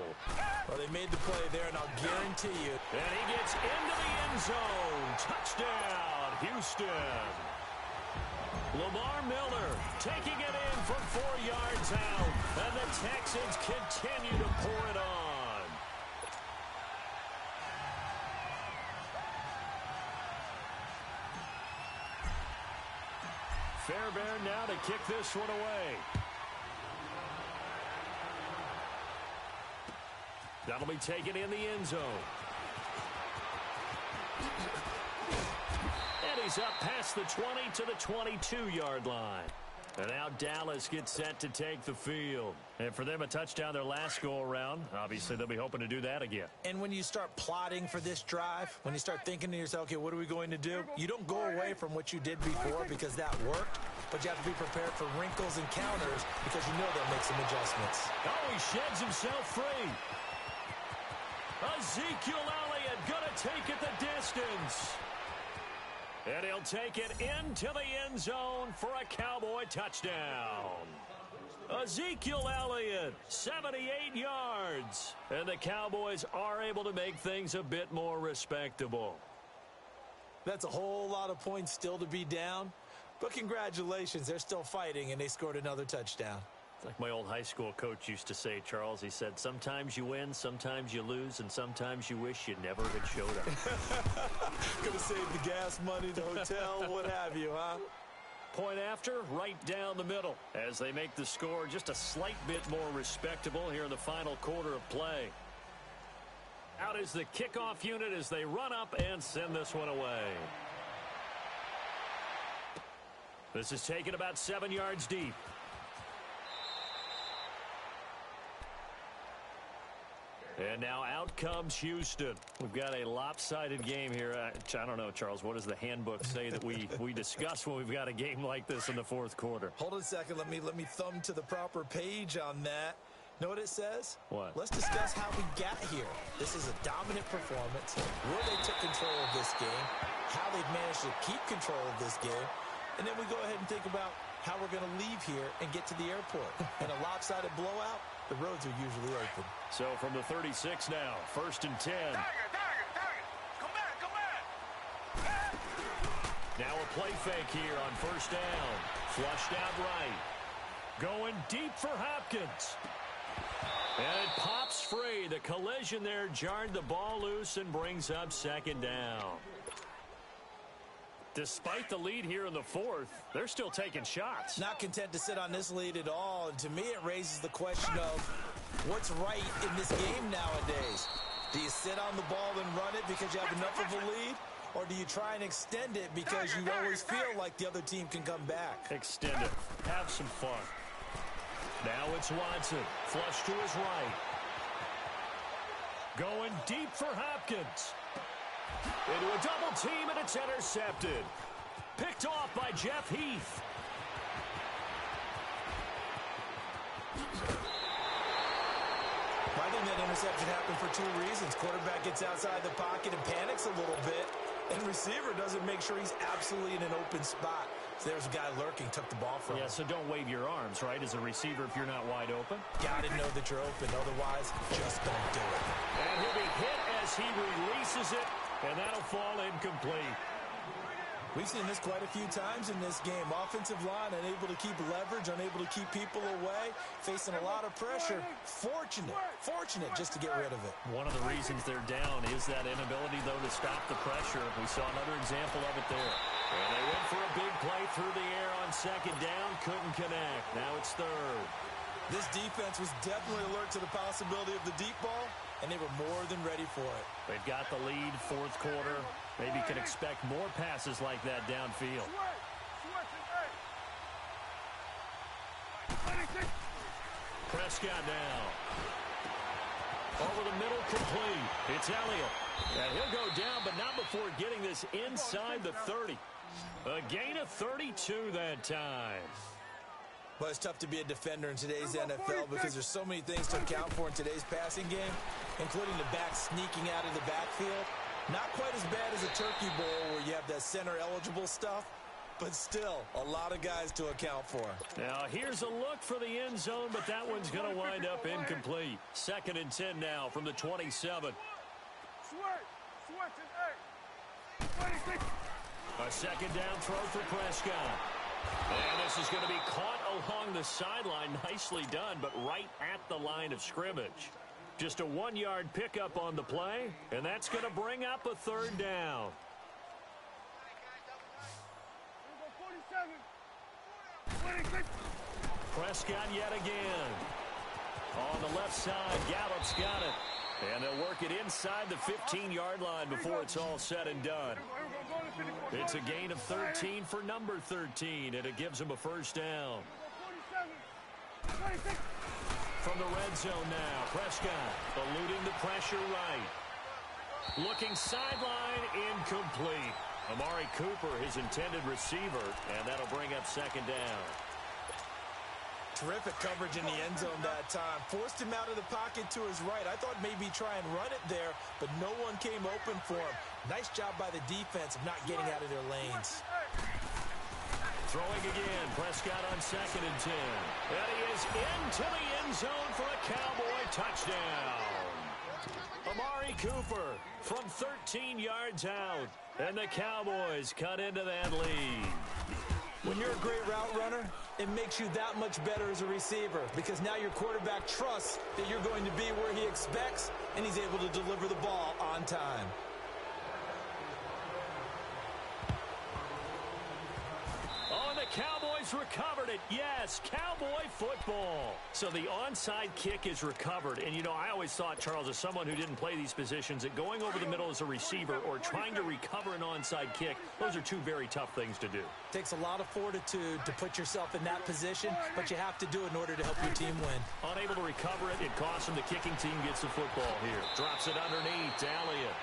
Well, they made the play there, and I'll guarantee you. And he gets into the end zone. Touchdown, Houston. Lamar Miller taking it in from 4 yards out, and the Texans continue to pour it on. Fairbairn now to kick this one away. That'll be taken in the end zone. And he's up past the 20 to the 22-yard line. And now Dallas gets set to take the field. And for them, a touchdown their last go-around. Obviously, they'll be hoping to do that again. And when you start plotting for this drive, when you start thinking to yourself, okay, what are we going to do? You don't go away from what you did before because that worked, but you have to be prepared for wrinkles and counters because you know they'll make some adjustments. Oh, he sheds himself free. Ezekiel Elliott going to take it the distance. And he'll take it into the end zone for a Cowboy touchdown. Ezekiel Elliott, 78 yards. And the Cowboys are able to make things a bit more respectable. That's a whole lot of points still to be down. But congratulations, they're still fighting, and they scored another touchdown. Like my old high school coach used to say, Charles, he said, sometimes you win, sometimes you lose, and sometimes you wish you never had showed up. Could have saved the gas money, the hotel, what have you, huh? Point after, right down the middle, as they make the score just a slight bit more respectable here in the final quarter of play. Out is the kickoff unit as they run up and send this one away. This is taken about 7 yards deep. And now out comes Houston. We've got a lopsided game here. I don't know, Charles, what does the handbook say that we discuss when we've got a game like this in the fourth quarter? Hold on a second. Let me thumb to the proper page on that. Know what it says? What? Let's discuss how we got here. This is a dominant performance, where they took control of this game, how they've managed to keep control of this game, and then we go ahead and think about how we're going to leave here and get to the airport. In a lopsided blowout, the roads are usually open. So from the 36 now, 1st and 10. Tiger. Come back. Now a play fake here on 1st down. Flushed out right. Going deep for Hopkins. And it pops free. The collision there jarred the ball loose and brings up 2nd down. Despite the lead here in the 4th, they're still taking shots. Not content to sit on this lead at all. And to me, it raises the question of what's right in this game nowadays. Do you sit on the ball and run it because you have enough of a lead? Or do you try and extend it because you always feel like the other team can come back? Extend it. Have some fun. Now it's Watson. Flush to his right. Going deep for Hopkins. Into a double team, and it's intercepted. Picked off by Jeff Heath. I think that interception happened for 2 reasons. Quarterback gets outside the pocket and panics a little bit, and receiver doesn't make sure he's absolutely in an open spot. So there's a guy lurking, took the ball from him. Yeah, so don't wave your arms, right, as a receiver if you're not wide open. Got to know that you're open. Otherwise, just don't do it. And he'll be hit as he releases it, and that'll fall incomplete. We've seen this quite a few times in this game. Offensive line unable to keep leverage, unable to keep people away, facing a lot of pressure. Fortunate just to get rid of it. One of the reasons they're down is that inability, though, to stop the pressure. We saw another example of it there. And they went for a big play through the air on 2nd down, couldn't connect. Now it's 3rd. This defense was definitely alert to the possibility of the deep ball, and they were more than ready for it. They've got the lead, 4th quarter. Maybe can expect more passes like that downfield. Prescott now. Over the middle, complete. It's Elliott. And he'll go down, but not before getting this inside the 30. A gain of 32 that time. But it's tough to be a defender in today's NFL because there's so many things to account for in today's passing game, including the back sneaking out of the backfield. Not quite as bad as a turkey bowl where you have that center-eligible stuff, but still a lot of guys to account for. Now, here's a look for the end zone, but that one's going to wind up incomplete. 2nd and 10 now from the 27. A 2nd down throw for Prescott. And this is going to be caught along the sideline. Nicely done, but right at the line of scrimmage. Just a 1-yard pickup on the play, and that's going to bring up a 3rd down. Prescott yet again. On the left side, Gallup's got it. And they'll work it inside the 15-yard line before it's all said and done. It's a gain of 13 for number 13, and it gives them a 1st down. From the red zone now, Prescott eluding the pressure right. Looking sideline, incomplete. Amari Cooper, his intended receiver, and that'll bring up 2nd down. Terrific coverage in the end zone that time. Forced him out of the pocket to his right. I thought maybe try and run it there, but no one came open for him. Nice job by the defense of not getting out of their lanes. Throwing again, Prescott on 2nd and 10. And he is into the end zone for a Cowboy touchdown. Amari Cooper from 13 yards out, and the Cowboys cut into that lead. When you're a great route runner, it makes you that much better as a receiver because now your quarterback trusts that you're going to be where he expects, and he's able to deliver the ball on time. On the Cowboys recovered it. Yes, Cowboy football. So the onside kick is recovered. And, you know, I always thought, Charles, as someone who didn't play these positions, that going over the middle as a receiver or trying to recover an onside kick, those are two very tough things to do. Takes a lot of fortitude to put yourself in that position, but you have to do it in order to help your team win. Unable to recover it, it costs him. The kicking team gets the football here. Drops it underneath to Elliott.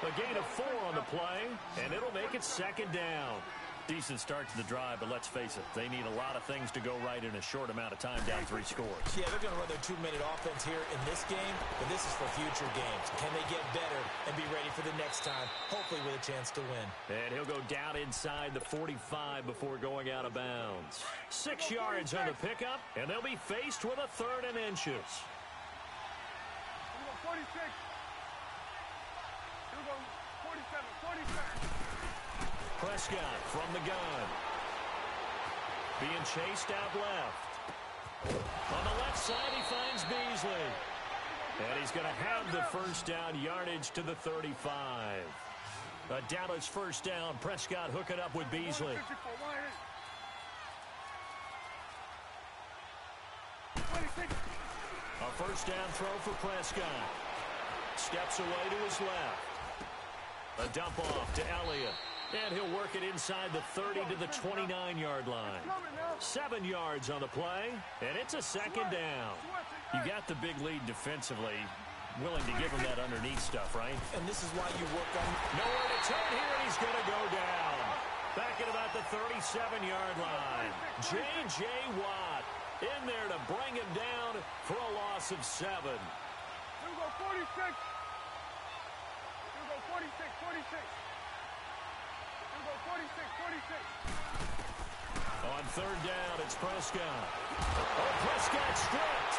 A gain of 4 on the play, and it'll make it second down. Decent start to the drive, but let's face it, they need a lot of things to go right in a short amount of time, down 3 scores. Yeah, they're going to run their 2-minute offense here in this game, but this is for future games. Can they get better and be ready for the next time, hopefully with a chance to win? And he'll go down inside the 45 before going out of bounds. 6 yards on the pickup, and they'll be faced with a 3rd and inches. 46. Here we go, 47, 47. Prescott from the gun. Being chased out left. On the left side, he finds Beasley. And he's going to have the first down, yardage to the 35. A Dallas first down. Prescott hooking up with Beasley. A first down throw for Prescott. Steps away to his left. A dump off to Elliott. And he'll work it inside the 30 to the 29-yard line. 7 yards on the play, and it's a second down. You got the big lead defensively. Willing to give him that underneath stuff, right? And this is why you work on... Nowhere to turn here, and he's going to go down. Back at about the 37-yard line. J.J. Watt in there to bring him down for a loss of 7. Here we go, 46. Here we go, 46, 46. 46. On 3rd down, it's Prescott. Oh, Prescott stripped.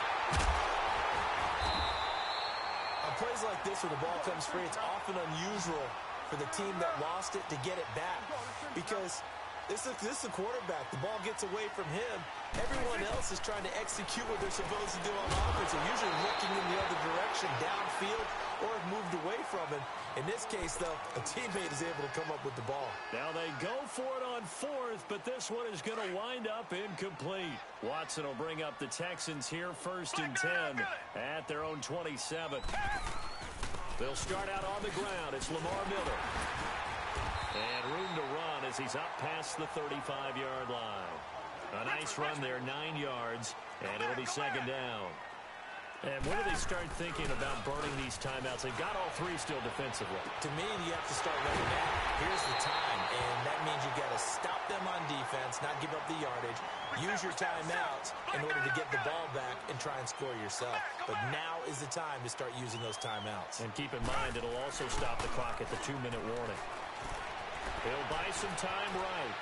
On plays like this where the ball comes free, it's often unusual for the team that lost it to get it back. Because this is the quarterback. The ball gets away from him. Everyone else is trying to execute what they're supposed to do on offense. They're usually looking in the other direction, downfield, or have moved away from him. In this case, though, a teammate is able to come up with the ball. Now they go for it on 4th, but this one is going to wind up incomplete. Watson will bring up the Texans here 1st and 10 at their own 27. They'll start out on the ground. It's Lamar Miller. And room to run as he's up past the 35-yard line. A nice run there, 9 yards, and it'll be second down. And when do they start thinking about burning these timeouts? They've got all 3 still defensively. To me, you have to start running now. Here's the time, and that means you've got to stop them on defense, not give up the yardage. Use your timeouts in order to get the ball back and try and score yourself. But now is the time to start using those timeouts. And keep in mind, it'll also stop the clock at the 2-minute warning. He'll buy some time right.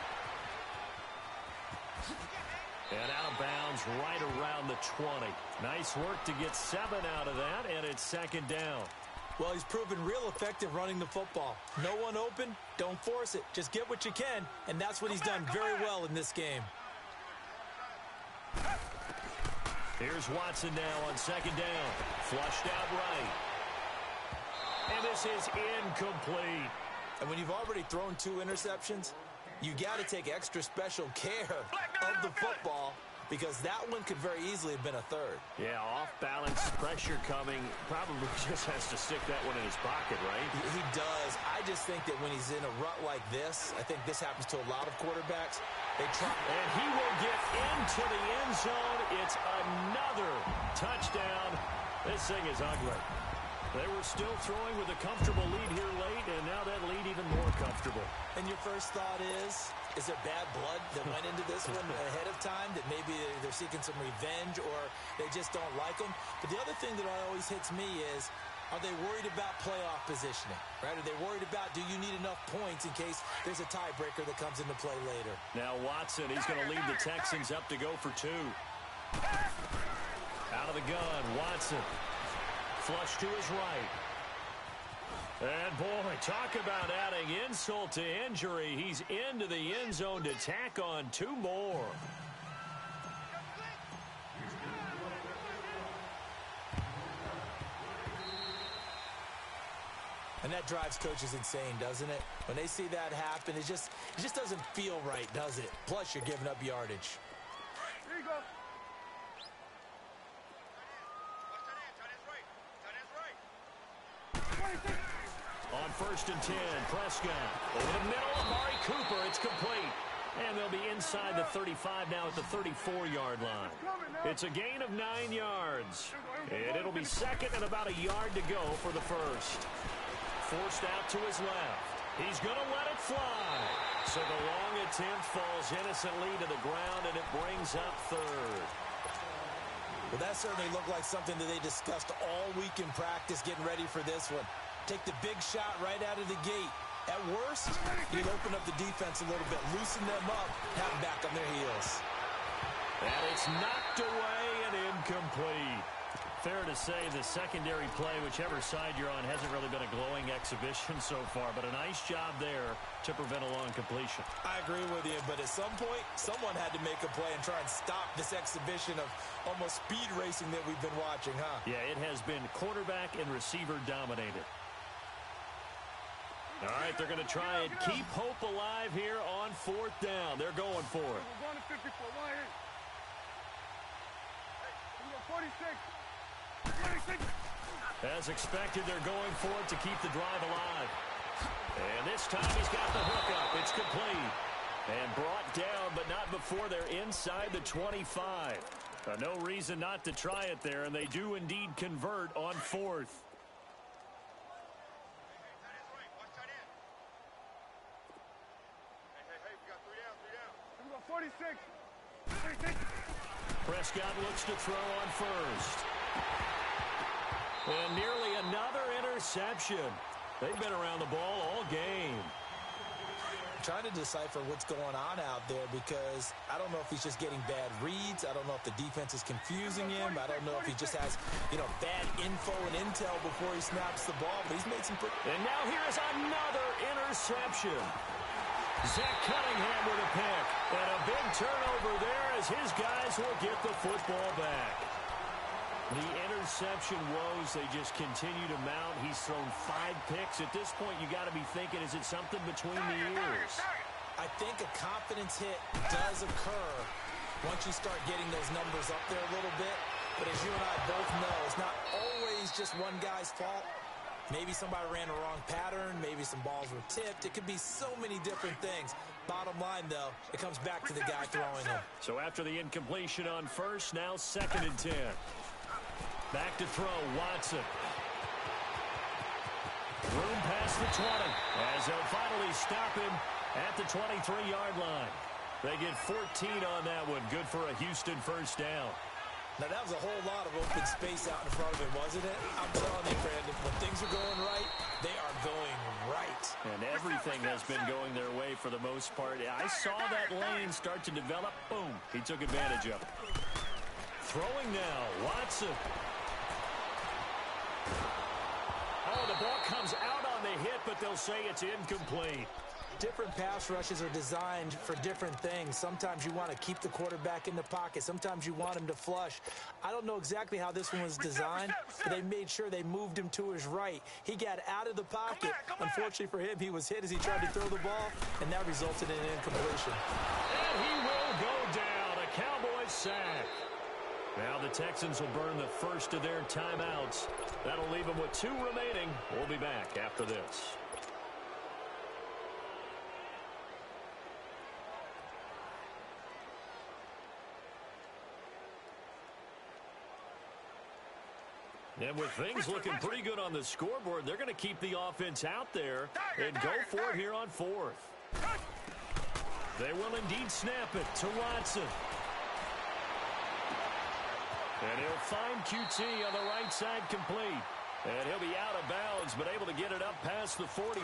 And out of bounds right around the 20. Nice work to get 7 out of that, and it's second down. Well, he's proven real effective running the football. No one open, don't force it. Just get what you can, and that's what he's done very well in this game. Here's Watson now on second down. Flushed out right. And this is incomplete. And when you've already thrown 2 interceptions, you got to take extra special care of the football because that one could very easily have been a 3rd. Yeah, off balance, pressure coming. Probably just has to stick that one in his pocket, right? He does. I just think that when he's in a rut like this, I think this happens to a lot of quarterbacks. They try. And he will get into the end zone. It's another touchdown. This thing is ugly. They were still throwing with a comfortable lead here late, and now that lead even more comfortable. And your first thought is there bad blood that went into this one ahead of time, that maybe they're seeking some revenge or they just don't like them? But the other thing that always hits me is, are they worried about playoff positioning, right? Are they worried about, do you need enough points in case there's a tiebreaker that comes into play later? Now Watson, he's going to lead the Texans up to go for 2. Out of the gun, Watson. Flush to his right. And boy, talk about adding insult to injury. He's into the end zone to tack on 2 more. And that drives coaches insane, doesn't it? When they see that happen, it just doesn't feel right, does it? Plus, you're giving up yardage. Here you go. On 1st and 10, Prescott. Over the middle, Amari Cooper. It's complete. And they'll be inside the 35 now at the 34-yard line. It's a gain of 9 yards. And it'll be second and about a yard to go for the first. Forced out to his left. He's going to let it fly. So the long attempt falls innocently to the ground, and it brings up third. Well, that certainly looked like something that they discussed all week in practice getting ready for this one. Take the big shot right out of the gate. At worst, you'd open up the defense a little bit, loosen them up, have them back on their heels. And it's knocked away and incomplete. Fair to say the secondary play, whichever side you're on, hasn't really been a glowing exhibition so far, but a nice job there to prevent a long completion. I agree with you, but at some point, someone had to make a play and try and stop this exhibition of almost speed racing that we've been watching, huh? Yeah, it has been quarterback and receiver dominated. All right, they're going to try and keep hope alive here on 4th down. They're going for it. We're going to 54. Why here? We got 46. 46. As expected, they're going for it to keep the drive alive. And this time he's got the hook up. It's complete. And brought down, but not before they're inside the 25. No reason not to try it there, and they do indeed convert on 4th. We got 46. 46. Prescott looks to throw on first. And nearly another interception. They've been around the ball all game. I'm trying to decipher what's going on out there because I don't know if he's just getting bad reads. I don't know if the defense is confusing him. I don't know if he just has, bad info and intel before he snaps the ball. But he's made some pretty... And now here is another interception. Zach Cunningham with a pick. And a big turnover there as his guys will get the football back. The interception woes, they just continue to mount. He's thrown 5 picks. At this point, you got to be thinking, is it something between the ears? I think a confidence hit does occur once you start getting those numbers up there a little bit. But as you and I both know, it's not always just one guy's fault. Maybe somebody ran the wrong pattern. Maybe some balls were tipped. It could be so many different things. Bottom line, though, it comes back to the guy throwing them. So after the incompletion on first, now 2nd and 10. Back to throw, Watson. Room past the 20, as they'll finally stop him at the 23-yard line. They get 14 on that one. Good for a Houston first down. Now, that was a whole lot of open space out in front of him, wasn't it? I'm telling you, Brandon, when things are going right, they are going right. And everything has been going their way for the most part. I saw that lane start to develop. Boom. He took advantage of it. Throwing now, Watson. Oh, the ball comes out on the hit, but they'll say it's incomplete. Different pass rushes are designed for different things. Sometimes you want to keep the quarterback in the pocket. Sometimes you want him to flush. I don't know exactly how this one was designed, but they made sure they moved him to his right. He got out of the pocket. Unfortunately for him, he was hit as he tried to throw the ball, and that resulted in an incompletion. And he will go down. A Cowboys sack. Now the Texans will burn the first of their timeouts. That'll leave them with 2 remaining. We'll be back after this. And with things looking pretty good on the scoreboard, they're going to keep the offense out there and go for it here on 4th. They will indeed snap it to Watson. And he'll find QT on the right side complete. And he'll be out of bounds, but able to get it up past the 45.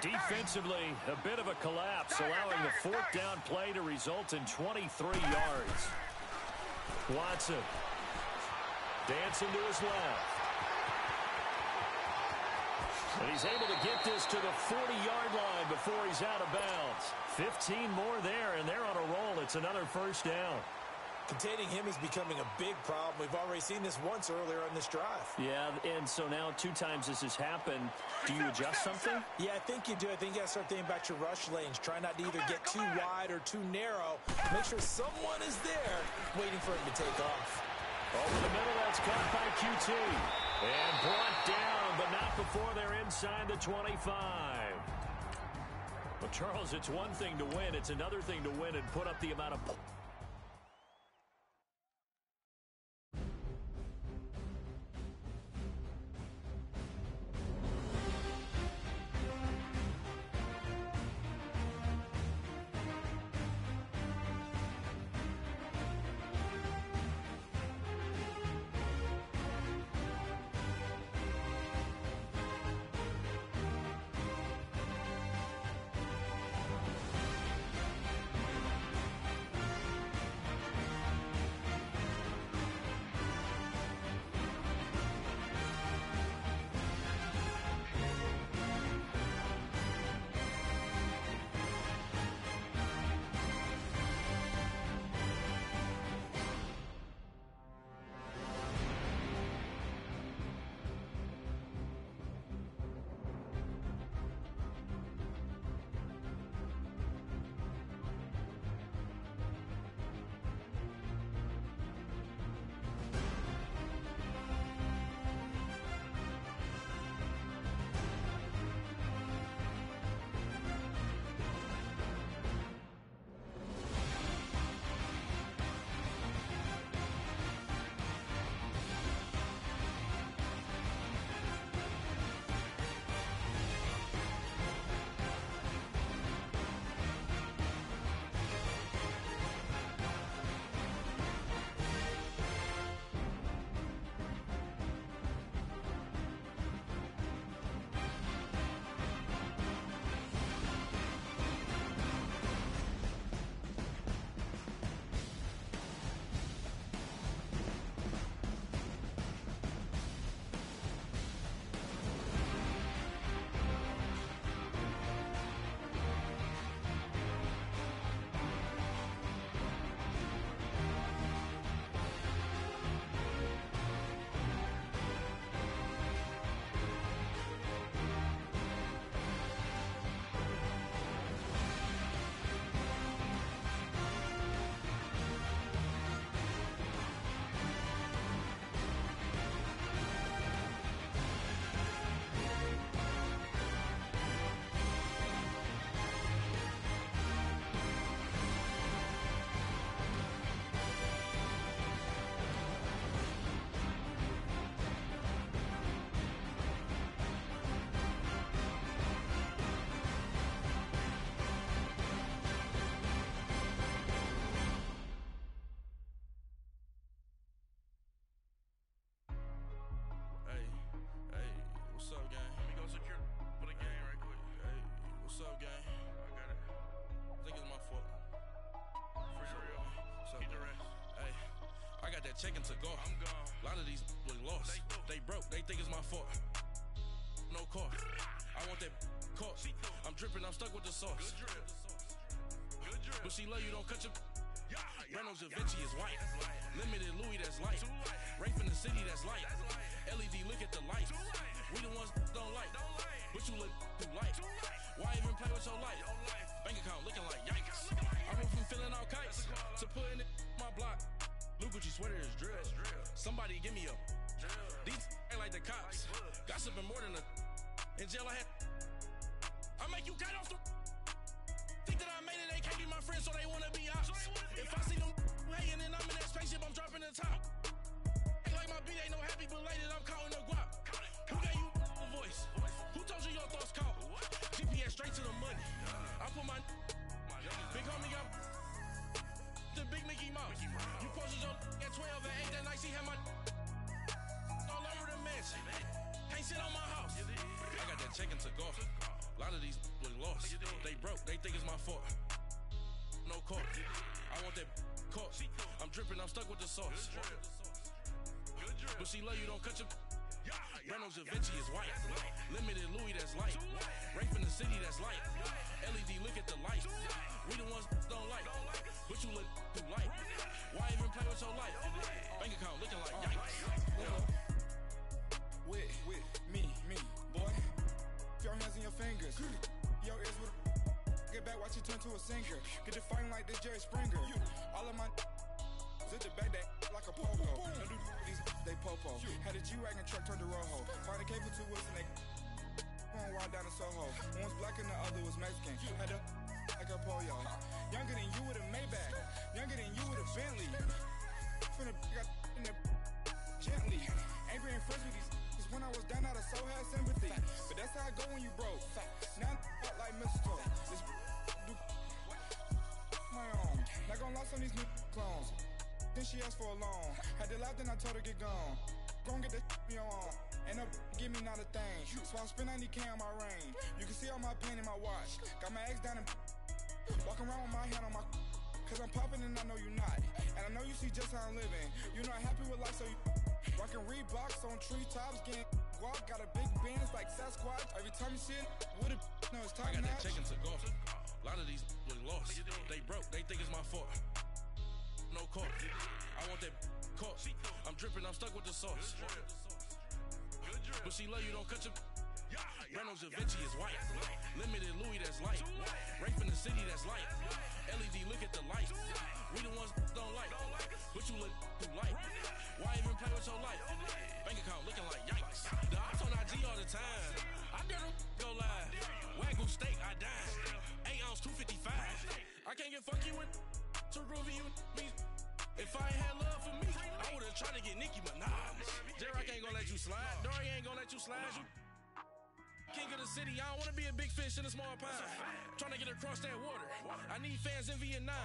Defensively, a bit of a collapse, allowing the 4th down play to result in 23 yards. Watson. Dancing to his left. And he's able to get this to the 40-yard line before he's out of bounds. 15 more there, and they're on a roll. It's another first down. Containing him is becoming a big problem. We've already seen this once earlier on this drive. Yeah, and so now 2 times this has happened. Do you adjust something? Yeah, I think you do. I think you got to start thinking about your rush lanes. Try not to either get too wide or too narrow. Make sure someone is there waiting for him to take off. Over the middle, that's caught by QT. And brought down, but not before they're inside the 25. Well, Charles, it's one thing to win. It's another thing to win and put up the amount of... Checking to go. I'm gone. A lot of these look lost. They broke. They think it's my fault. No cost. I want that cost. I'm dripping. I'm stuck with the sauce. Good drip. Good drip. But she love you. Don't cut your. Reynolds Da Vinci is white. Limited Louis, that's light. Rafe in the city, that's light. LED, look at the light. We the ones don't like. But you look too light. Why even play with your life? Bank account looking like yikes. I went from filling out kites to putting it in my block. Blue Gucci sweater is drill. Somebody give me a these ain't like the cops. Gossiping more than a in jail I had. I make you cut off the think that I made it, they can't be my friends, so they wanna be ops. If I see them hating and I'm in that spaceship, I'm dropping the top. Ain't like my beat ain't no happy belated, I'm counting the guap. Who gave you a voice? Who told you your thoughts count? GPS straight to the money. I put my big homie got the big Mickey Mouse. You posted your at 12 and 8 that night, she had my all over the mansion. Can't sit on my house. I got that checking to golf. A lot of these look lost. They broke, they think it's my fault. No court. I want that court. I'm dripping, I'm stuck with the sauce. But she love you, don't cut your Reynolds Da Vinci is white. Limited Louis, that's light. Rafe in the city, that's light. LED, look at the light. We the ones don't like. But you look too light. Why even play turn to a singer. Get to fighting like this Jerry Springer. All of my zip the back that like a pogo. No do these they popo. Had a G-Wagon truck turned to Rojo. Find a cable 2 wheels and they going wild down in Soho. One was black and the other was Mexican. Had a like a pollo. Younger than you with a Maybach. Younger than you with a Bentley. From the got in the gently. Ain't been friends with these. Cause when I was down, I so had sympathy. But that's how I go when you broke. Now I'm like mistletoe. This do my own. Not gonna lost on these new clones. Then she asked for a loan. Had to laugh, then I told her get gone. Gon' get that me on. Ain't no give me not a thing. So I spend 90K on my range. You can see all my pain in my watch. Got my ex down and walking around with my hand on my. Cause I'm popping and I know you not. And I know you see just how I'm living. You not happy with life, so you rockin' Reeboks on treetops, getting guap. Got a big Benz like Sasquatch. Every time you see it, with a no, it's top I got notch. that chicken to go. A lot of these was lost. They broke, they think it's my fault. No cost. I want that cost. I'm dripping, I'm stuck with the sauce. But she love you, don't cut your. Reynolds Da Vinci is white. Limited Louis, that's light. Rape in the city, that's light. LED, look at the light. We the ones don't like. But you look too light. Why even play with your life? Bank account looking like yikes. The ops on IG all the time. I dare them go live. Wagyu steak, I dine. 8 ounce, 255. I can't get funky with too groovy, you me. If I ain't had love for me, I would've tried to get Nicki Minaj. J-Rock ain't gonna let you slide. Dory ain't gonna let you slide. You king of the city, I don't wanna be a big fish in a small pond. Trying to get across that water. I need fans in Vietnam.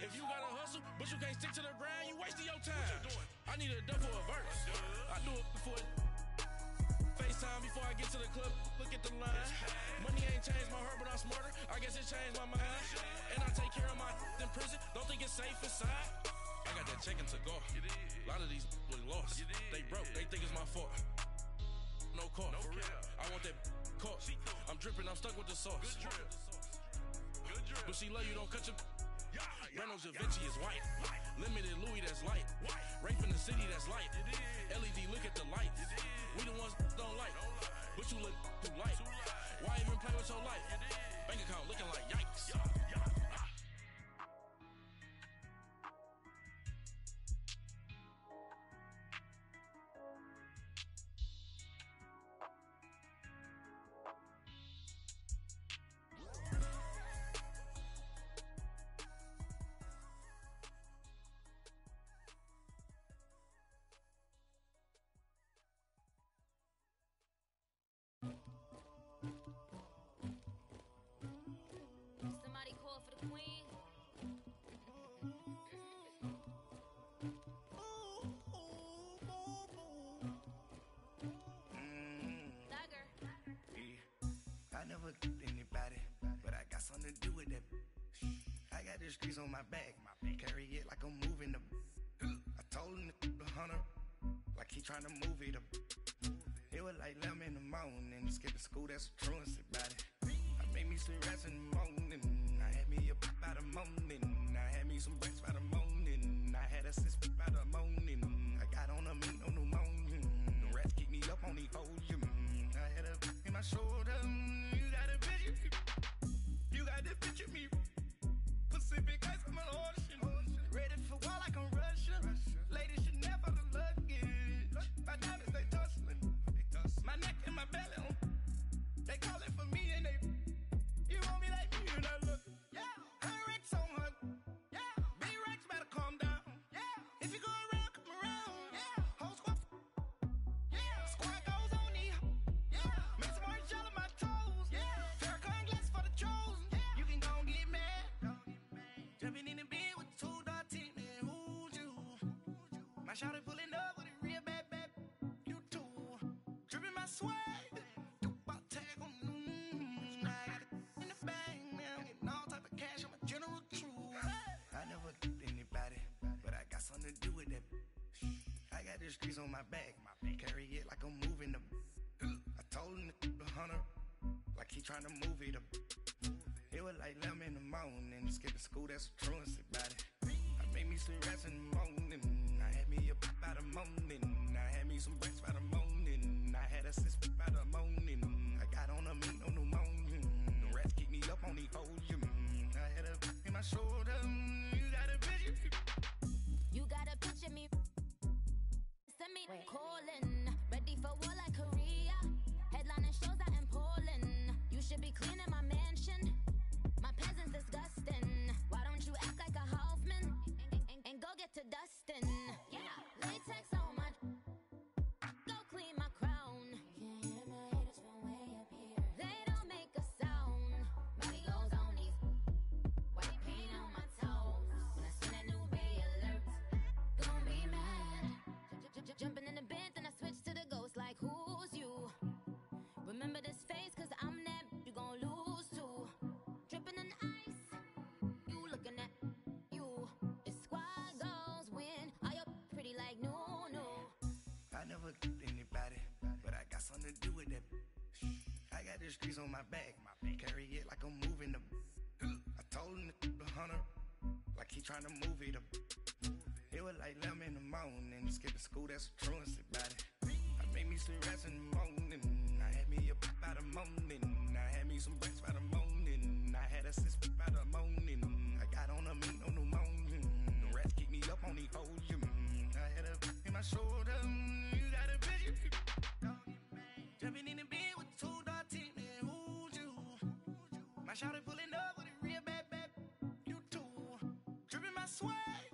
If you gotta hustle, but you can't stick to the grind, you wasting your time. I need a double a verse. I do it before FaceTime before I get to the club. Look at the line. Money ain't changed my heart, but I'm smarter. I guess it changed my mind. And I take care of my in prison. Don't think it's safe inside. I got that chicken to go. A lot of these was lost. They broke, they think it's my fault. No cost. I want that cost. I'm dripping, I'm stuck with the sauce. But she love you, don't cut your. Reynolds Da Vinci is white. Limited Louis, that's light. Rape in the city, that's light. LED, look at the light. We the ones don't like. But you look too light. Why even play with your life? Bank account looking like yikes. Somebody call for the queen. Tiger. Yeah. I never killed anybody, but I got something to do with that. I got the streets on my back, carry it like I'm moving the. I told him the hunter, like he trying to move it up. It was like 11 in the morning, skipping school, that's a truancy about it. I made me some rats in the morning, I had me a pop by the morning, I had me some rats by the morning, I had a sis by the morning, I got on a meat on the morning, the rats keep me up on the podium, I had a in my shoulder, you got a picture, you got the picture me, Pacific ice, I'm an ocean, ready for war like I'm Russian, ladies should never the luggage, my diamonds they tussling, my neck and my belly on, they calling for me and they, you want me like me and I look, yeah, her Rex on her, yeah, big Rex better calm down, yeah, if you go around, come around, yeah, whole squad, yeah, squad goes on me, yeah, make some orange gel on my toes, yeah, Farrakhan glass for the chosen, yeah, you can go and get mad, jumping in the bed with 2 dark teeth, man, who's you, my shawty pulling up with a real bad, you too, dripping my swag, tag on, I got it in the bag, man, I'm getting all type of cash, I'm a general true, I never killed anybody, but I got something to do with that, I got the streets on my back, carry it like I'm moving the, I told him the hunter, like he trying to move it up, it was like 11 in the morning, skipping school, that's a truancy about it, I made me some rats in the morning, I had me a pop by the morning, I had me some rats by the morning, I had a sis by the morning, I got on a meat on the morning, the rats keep me up on the podium, I shoulder. You got a picture. You gotta picture me. Send me calling. Ready for war like Korea. Headlining shows out in Poland. You should be cleaning my mansion. My peasants disgusting. Why don't you act like a Hoffman and go get to dustin'? Yeah, latex on my. Go clean my crown. Can't hear my haters from way up here. They don't make a sound. Body goes on these. White paint on my toes. When I send a new ray alert, gon' be mad. Jumping in the bed, then I switch to the ghost like who's you? Remember this face, cause I'm that you gon' lose to. Dripping in ice, you looking at you. It's squad goals win. Are you pretty like no? I never killed anybody, but I got something to do with that. I got the streets on my back, carry it like I'm moving the. I told him the hunter, like he trying to move it up. It was like 11 in the morning, skipping school, that's a truancy about it. I made me some rest in the morning, I had me a pop by the morning, I had me some breaks by the morning, I had a sis by the morning, I got on a meat on the morning, the rats keep me up on the podium, I had a in my shoulder, you got a picture. Jumping in the bed with 2 dark teeth, man, who's you? My shawty pulling up with a real bad, you too. Dripping my swag.